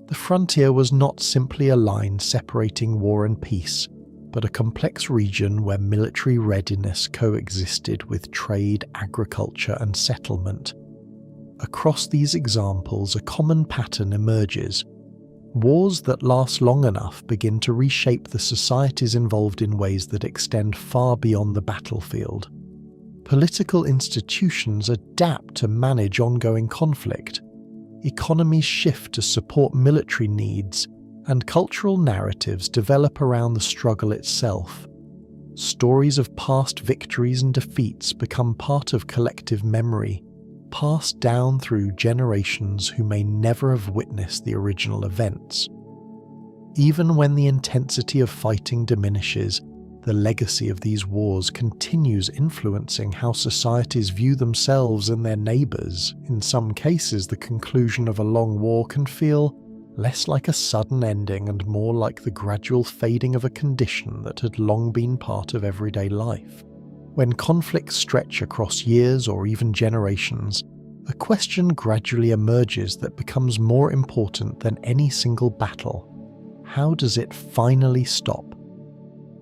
S1: The frontier was not simply a line separating war and peace, but a complex region where military readiness coexisted with trade, agriculture, and settlement. Across these examples, a common pattern emerges. Wars that last long enough begin to reshape the societies involved in ways that extend far beyond the battlefield. Political institutions adapt to manage ongoing conflict. Economies shift to support military needs, and cultural narratives develop around the struggle itself. Stories of past victories and defeats become part of collective memory, passed down through generations who may never have witnessed the original events. Even when the intensity of fighting diminishes, the legacy of these wars continues influencing how societies view themselves and their neighbours. In some cases, the conclusion of a long war can feel less like a sudden ending and more like the gradual fading of a condition that had long been part of everyday life. When conflicts stretch across years or even generations, a question gradually emerges that becomes more important than any single battle. How does it finally stop?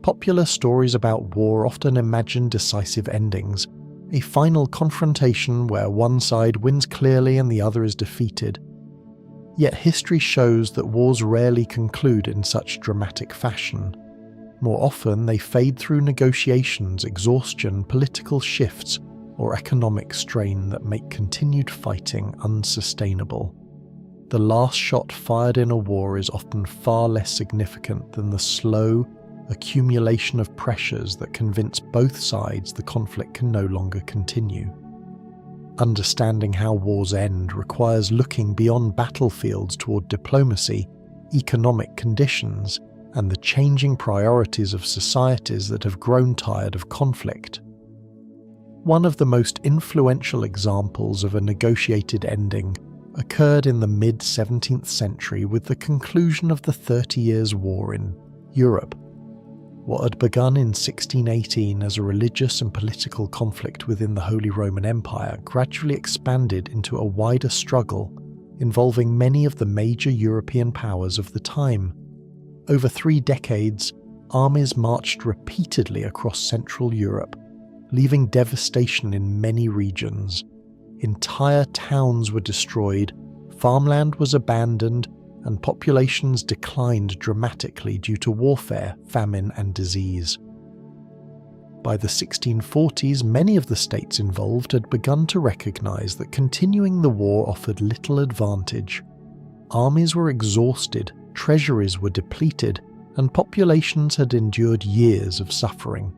S1: Popular stories about war often imagine decisive endings, a final confrontation where one side wins clearly and the other is defeated. Yet history shows that wars rarely conclude in such dramatic fashion. More often, they fade through negotiations, exhaustion, political shifts, or economic strain that make continued fighting unsustainable. The last shot fired in a war is often far less significant than the slow accumulation of pressures that convince both sides the conflict can no longer continue. Understanding how wars end requires looking beyond battlefields toward diplomacy, economic conditions, and the changing priorities of societies that have grown tired of conflict. One of the most influential examples of a negotiated ending occurred in the mid-17th century with the conclusion of the 30 Years' War in Europe. What had begun in 1618 as a religious and political conflict within the Holy Roman Empire gradually expanded into a wider struggle involving many of the major European powers of the time. Over 3 decades, armies marched repeatedly across Central Europe, leaving devastation in many regions. Entire towns were destroyed, farmland was abandoned, and populations declined dramatically due to warfare, famine, and disease. By the 1640s, many of the states involved had begun to recognise that continuing the war offered little advantage. Armies were exhausted, treasuries were depleted, and populations had endured years of suffering.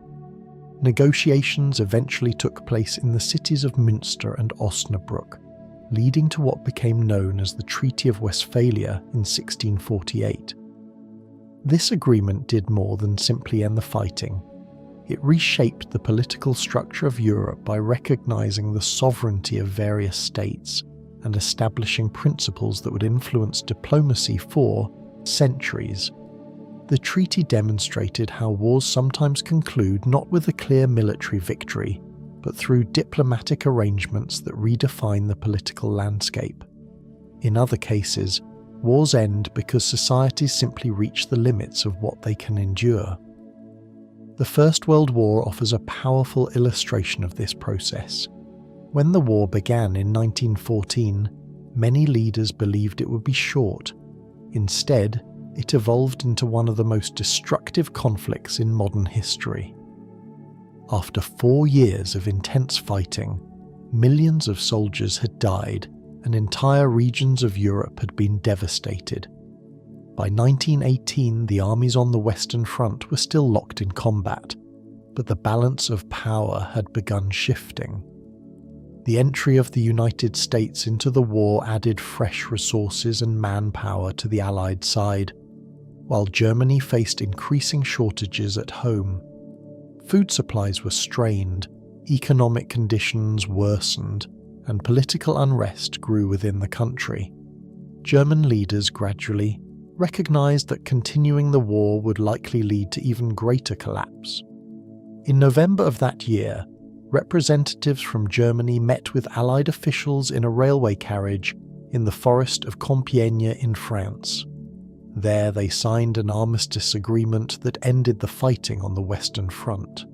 S1: Negotiations eventually took place in the cities of Münster and Osnabrück, leading to what became known as the Treaty of Westphalia in 1648. This agreement did more than simply end the fighting. It reshaped the political structure of Europe by recognizing the sovereignty of various states and establishing principles that would influence diplomacy for centuries. The treaty demonstrated how wars sometimes conclude not with a clear military victory, but through diplomatic arrangements that redefine the political landscape. In other cases, wars end because societies simply reach the limits of what they can endure. The First World War offers a powerful illustration of this process. When the war began in 1914, many leaders believed it would be short. Instead, it evolved into one of the most destructive conflicts in modern history. After 4 years of intense fighting, millions of soldiers had died and entire regions of Europe had been devastated. By 1918, the armies on the Western Front were still locked in combat, but the balance of power had begun shifting. The entry of the United States into the war added fresh resources and manpower to the Allied side, while Germany faced increasing shortages at home. Food supplies were strained, economic conditions worsened, and political unrest grew within the country. German leaders gradually recognized that continuing the war would likely lead to even greater collapse. In November of that year, representatives from Germany met with Allied officials in a railway carriage in the forest of Compiègne in France. There they signed an armistice agreement that ended the fighting on the Western Front.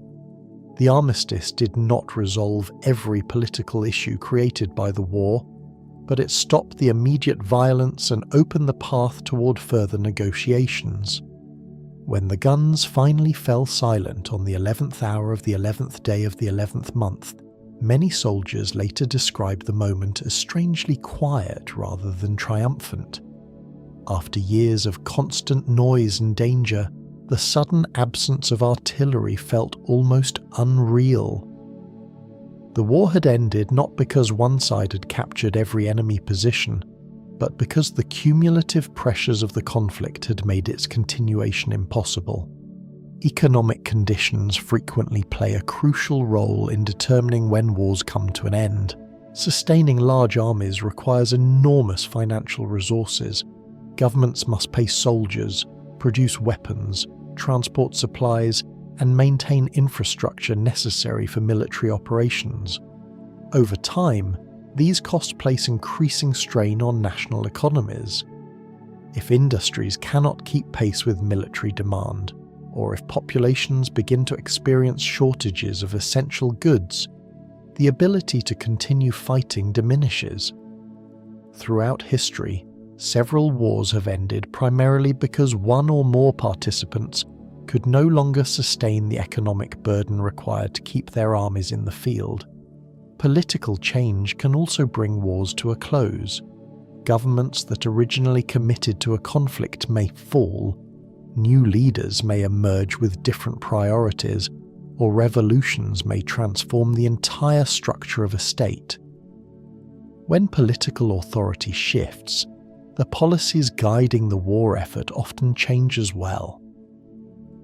S1: The armistice did not resolve every political issue created by the war, but it stopped the immediate violence and opened the path toward further negotiations. When the guns finally fell silent on the 11th hour of the 11th day of the 11th month, many soldiers later described the moment as strangely quiet rather than triumphant. After years of constant noise and danger, the sudden absence of artillery felt almost unreal. The war had ended not because one side had captured every enemy position, but because the cumulative pressures of the conflict had made its continuation impossible. Economic conditions frequently play a crucial role in determining when wars come to an end. Sustaining large armies requires enormous financial resources. Governments must pay soldiers, produce weapons, transport supplies, and maintain infrastructure necessary for military operations. Over time, these costs place increasing strain on national economies. If industries cannot keep pace with military demand, or if populations begin to experience shortages of essential goods, the ability to continue fighting diminishes. Throughout history, several wars have ended primarily because one or more participants could no longer sustain the economic burden required to keep their armies in the field. Political change can also bring wars to a close. Governments that originally committed to a conflict may fall, new leaders may emerge with different priorities, or revolutions may transform the entire structure of a state. When political authority shifts, the policies guiding the war effort often change as well.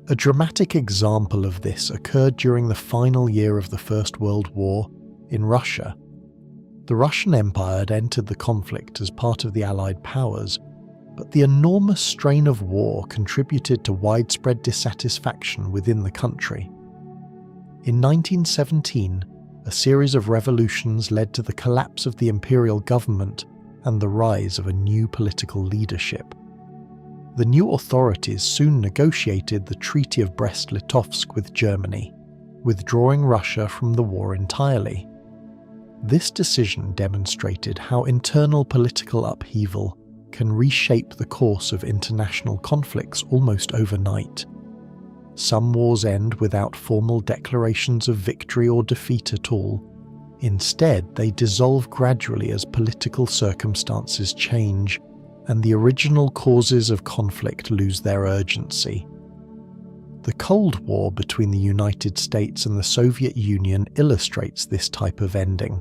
S1: A dramatic example of this occurred during the final year of the First World War in Russia. The Russian Empire had entered the conflict as part of the Allied powers, but the enormous strain of war contributed to widespread dissatisfaction within the country. In 1917, a series of revolutions led to the collapse of the imperial government and the rise of a new political leadership. The new authorities soon negotiated the Treaty of Brest-Litovsk with Germany, withdrawing Russia from the war entirely. This decision demonstrated how internal political upheaval can reshape the course of international conflicts almost overnight. Some wars end without formal declarations of victory or defeat at all. Instead, they dissolve gradually as political circumstances change, and the original causes of conflict lose their urgency. The Cold War between the United States and the Soviet Union illustrates this type of ending.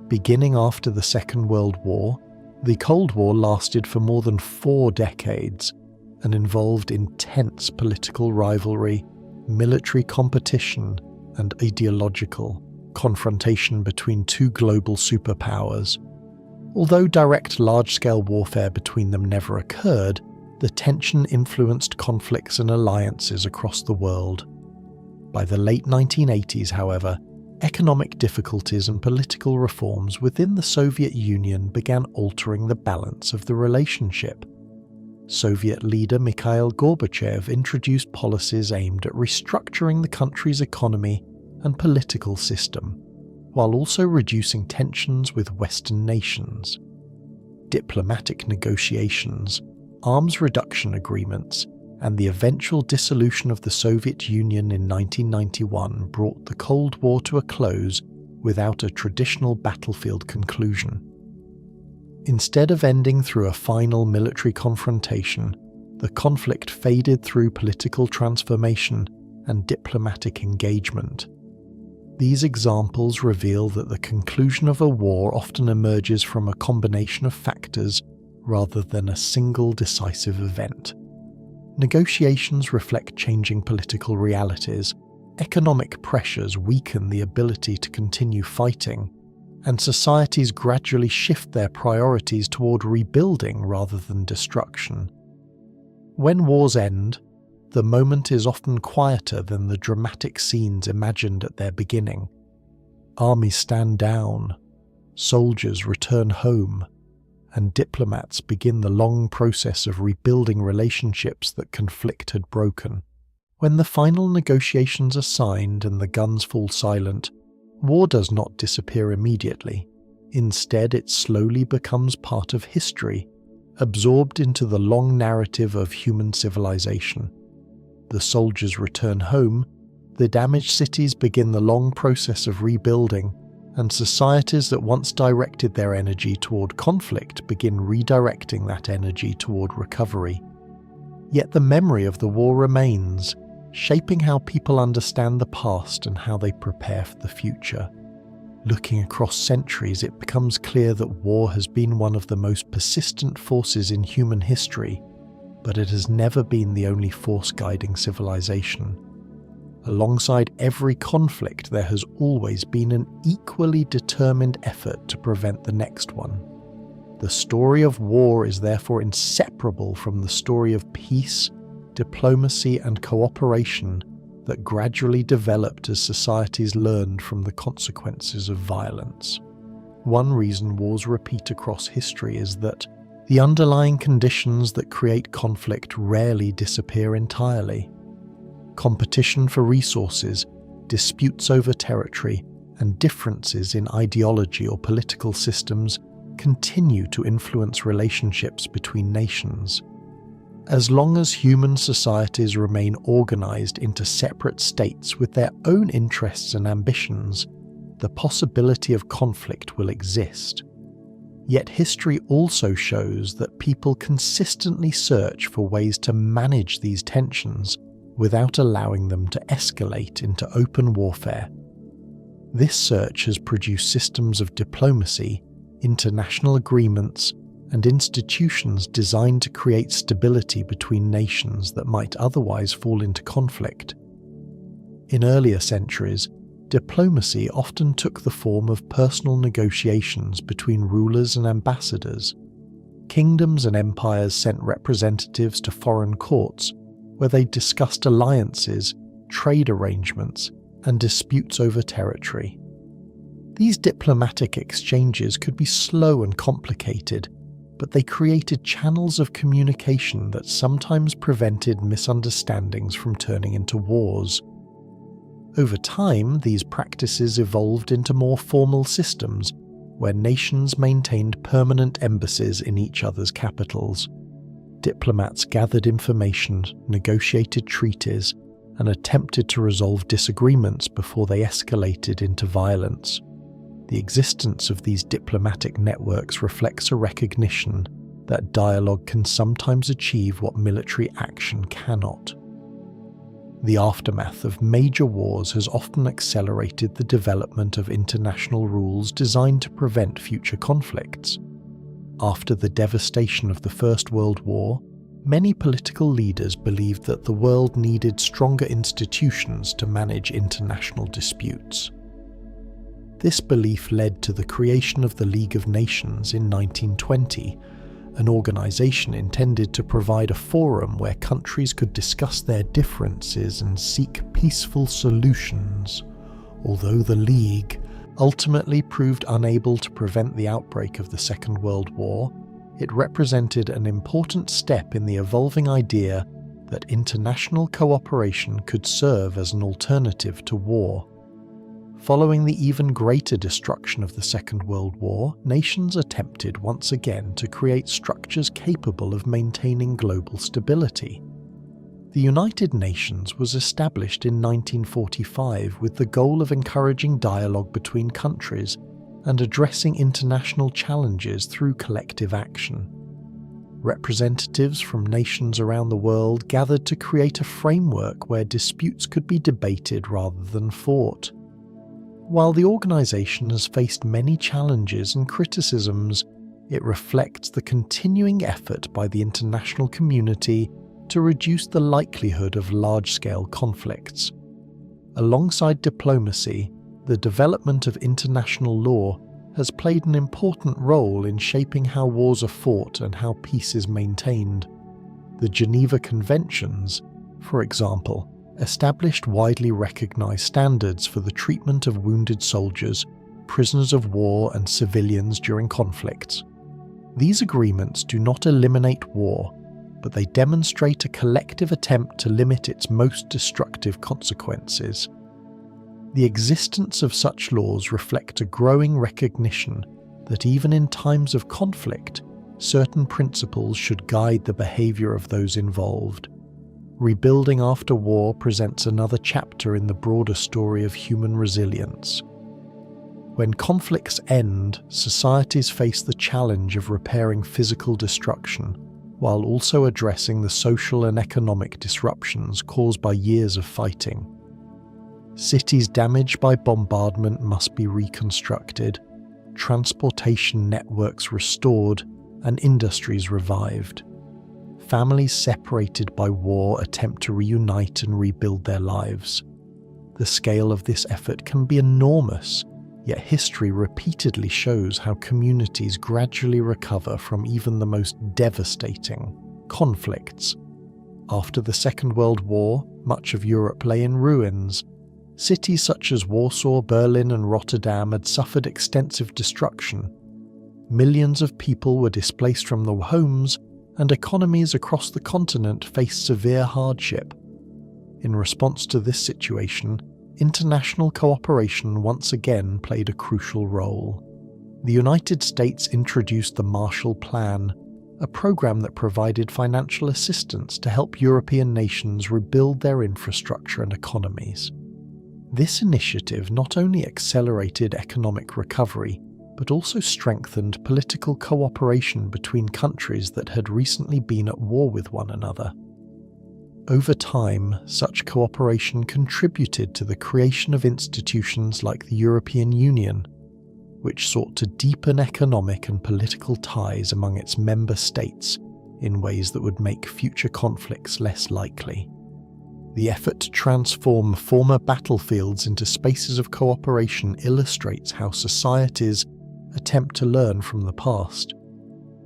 S1: Beginning after the Second World War, the Cold War lasted for more than 4 decades and involved intense political rivalry, military competition, and ideological confrontation between two global superpowers. Although direct large-scale warfare between them never occurred, the tension influenced conflicts and alliances across the world. By the late 1980s, however, economic difficulties and political reforms within the Soviet Union began altering the balance of the relationship. Soviet leader Mikhail Gorbachev introduced policies aimed at restructuring the country's economy and political system, while also reducing tensions with Western nations. Diplomatic negotiations, arms reduction agreements, and the eventual dissolution of the Soviet Union in 1991 brought the Cold War to a close without a traditional battlefield conclusion. Instead of ending through a final military confrontation, the conflict faded through political transformation and diplomatic engagement. These examples reveal that the conclusion of a war often emerges from a combination of factors rather than a single decisive event. Negotiations reflect changing political realities, economic pressures weaken the ability to continue fighting, and societies gradually shift their priorities toward rebuilding rather than destruction. When wars end, the moment is often quieter than the dramatic scenes imagined at their beginning. Armies stand down, soldiers return home, and diplomats begin the long process of rebuilding relationships that conflict had broken. When the final negotiations are signed and the guns fall silent, war does not disappear immediately. Instead, it slowly becomes part of history, absorbed into the long narrative of human civilization. The soldiers return home, the damaged cities begin the long process of rebuilding, and societies that once directed their energy toward conflict begin redirecting that energy toward recovery. Yet the memory of the war remains, shaping how people understand the past and how they prepare for the future. Looking across centuries, it becomes clear that war has been one of the most persistent forces in human history, but it has never been the only force guiding civilization. Alongside every conflict, there has always been an equally determined effort to prevent the next one. The story of war is therefore inseparable from the story of peace, diplomacy, and cooperation that gradually developed as societies learned from the consequences of violence. One reason wars repeat across history is that the underlying conditions that create conflict rarely disappear entirely. Competition for resources, disputes over territory, and differences in ideology or political systems continue to influence relationships between nations. As long as human societies remain organized into separate states with their own interests and ambitions, the possibility of conflict will exist. Yet history also shows that people consistently search for ways to manage these tensions without allowing them to escalate into open warfare. This search has produced systems of diplomacy, international agreements, and institutions designed to create stability between nations that might otherwise fall into conflict. In earlier centuries, diplomacy often took the form of personal negotiations between rulers and ambassadors. Kingdoms and empires sent representatives to foreign courts, where they discussed alliances, trade arrangements, and disputes over territory. These diplomatic exchanges could be slow and complicated, but they created channels of communication that sometimes prevented misunderstandings from turning into wars. Over time, these practices evolved into more formal systems, where nations maintained permanent embassies in each other's capitals. Diplomats gathered information, negotiated treaties, and attempted to resolve disagreements before they escalated into violence. The existence of these diplomatic networks reflects a recognition that dialogue can sometimes achieve what military action cannot. The aftermath of major wars has often accelerated the development of international rules designed to prevent future conflicts. After the devastation of the First World War, many political leaders believed that the world needed stronger institutions to manage international disputes. This belief led to the creation of the League of Nations in 1920, an organization intended to provide a forum where countries could discuss their differences and seek peaceful solutions. Although the League ultimately proved unable to prevent the outbreak of the Second World War, it represented an important step in the evolving idea that international cooperation could serve as an alternative to war. Following the even greater destruction of the Second World War, nations attempted once again to create structures capable of maintaining global stability. The United Nations was established in 1945 with the goal of encouraging dialogue between countries and addressing international challenges through collective action. Representatives from nations around the world gathered to create a framework where disputes could be debated rather than fought. While the organisation has faced many challenges and criticisms, it reflects the continuing effort by the international community to reduce the likelihood of large-scale conflicts. Alongside diplomacy, the development of international law has played an important role in shaping how wars are fought and how peace is maintained. The Geneva Conventions, for example, established widely recognized standards for the treatment of wounded soldiers, prisoners of war, and civilians during conflicts. These agreements do not eliminate war, but they demonstrate a collective attempt to limit its most destructive consequences. The existence of such laws reflect a growing recognition that even in times of conflict, certain principles should guide the behavior of those involved. Rebuilding after war presents another chapter in the broader story of human resilience. When conflicts end, societies face the challenge of repairing physical destruction, while also addressing the social and economic disruptions caused by years of fighting. Cities damaged by bombardment must be reconstructed, transportation networks restored, and industries revived. Families separated by war attempt to reunite and rebuild their lives. The scale of this effort can be enormous, yet history repeatedly shows how communities gradually recover from even the most devastating conflicts. After the Second World War, much of Europe lay in ruins. Cities such as Warsaw, Berlin, and Rotterdam had suffered extensive destruction. Millions of people were displaced from their homes, and economies across the continent faced severe hardship. In response to this situation, international cooperation once again played a crucial role. The United States introduced the Marshall Plan, a program that provided financial assistance to help European nations rebuild their infrastructure and economies. This initiative not only accelerated economic recovery, but also strengthened political cooperation between countries that had recently been at war with one another. Over time, such cooperation contributed to the creation of institutions like the European Union, which sought to deepen economic and political ties among its member states in ways that would make future conflicts less likely. The effort to transform former battlefields into spaces of cooperation illustrates how societies attempt to learn from the past.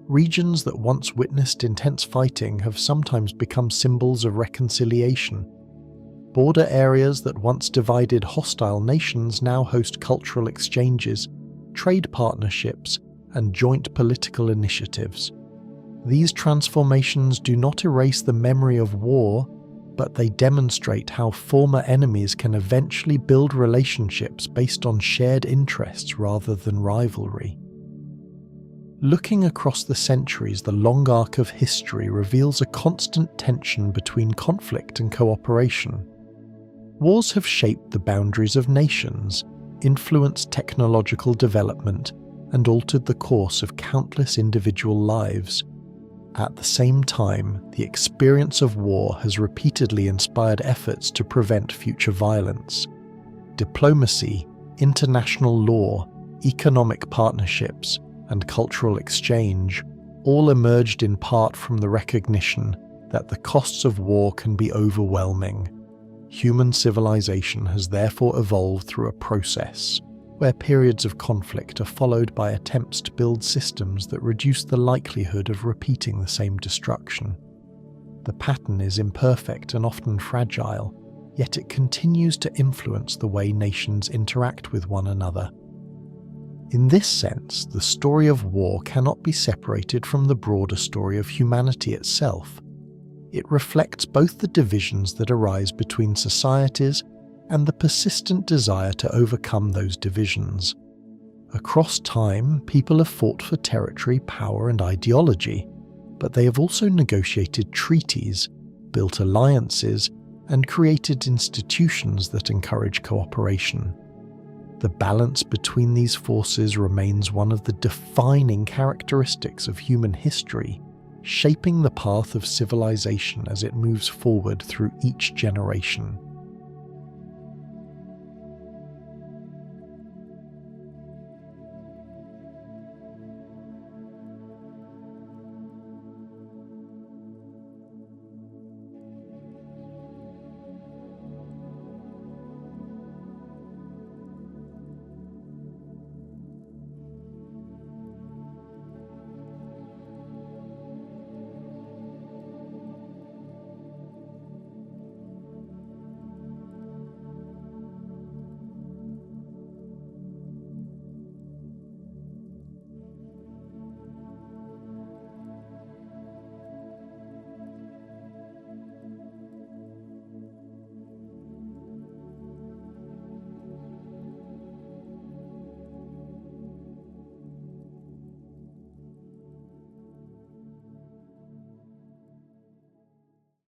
S1: Regions that once witnessed intense fighting have sometimes become symbols of reconciliation. Border areas that once divided hostile nations now host cultural exchanges, trade partnerships, and joint political initiatives. These transformations do not erase the memory of war, but they demonstrate how former enemies can eventually build relationships based on shared interests rather than rivalry. Looking across the centuries, the long arc of history reveals a constant tension between conflict and cooperation. Wars have shaped the boundaries of nations, influenced technological development, and altered the course of countless individual lives. At the same time, the experience of war has repeatedly inspired efforts to prevent future violence. Diplomacy, international law, economic partnerships, and cultural exchange all emerged in part from the recognition that the costs of war can be overwhelming. Human civilization has therefore evolved through a process where periods of conflict are followed by attempts to build systems that reduce the likelihood of repeating the same destruction. The pattern is imperfect and often fragile, yet it continues to influence the way nations interact with one another. In this sense, the story of war cannot be separated from the broader story of humanity itself. It reflects both the divisions that arise between societies and the persistent desire to overcome those divisions. Across time, people have fought for territory, power, and ideology, but they have also negotiated treaties, built alliances, and created institutions that encourage cooperation. The balance between these forces remains one of the defining characteristics of human history, shaping the path of civilization as it moves forward through each generation.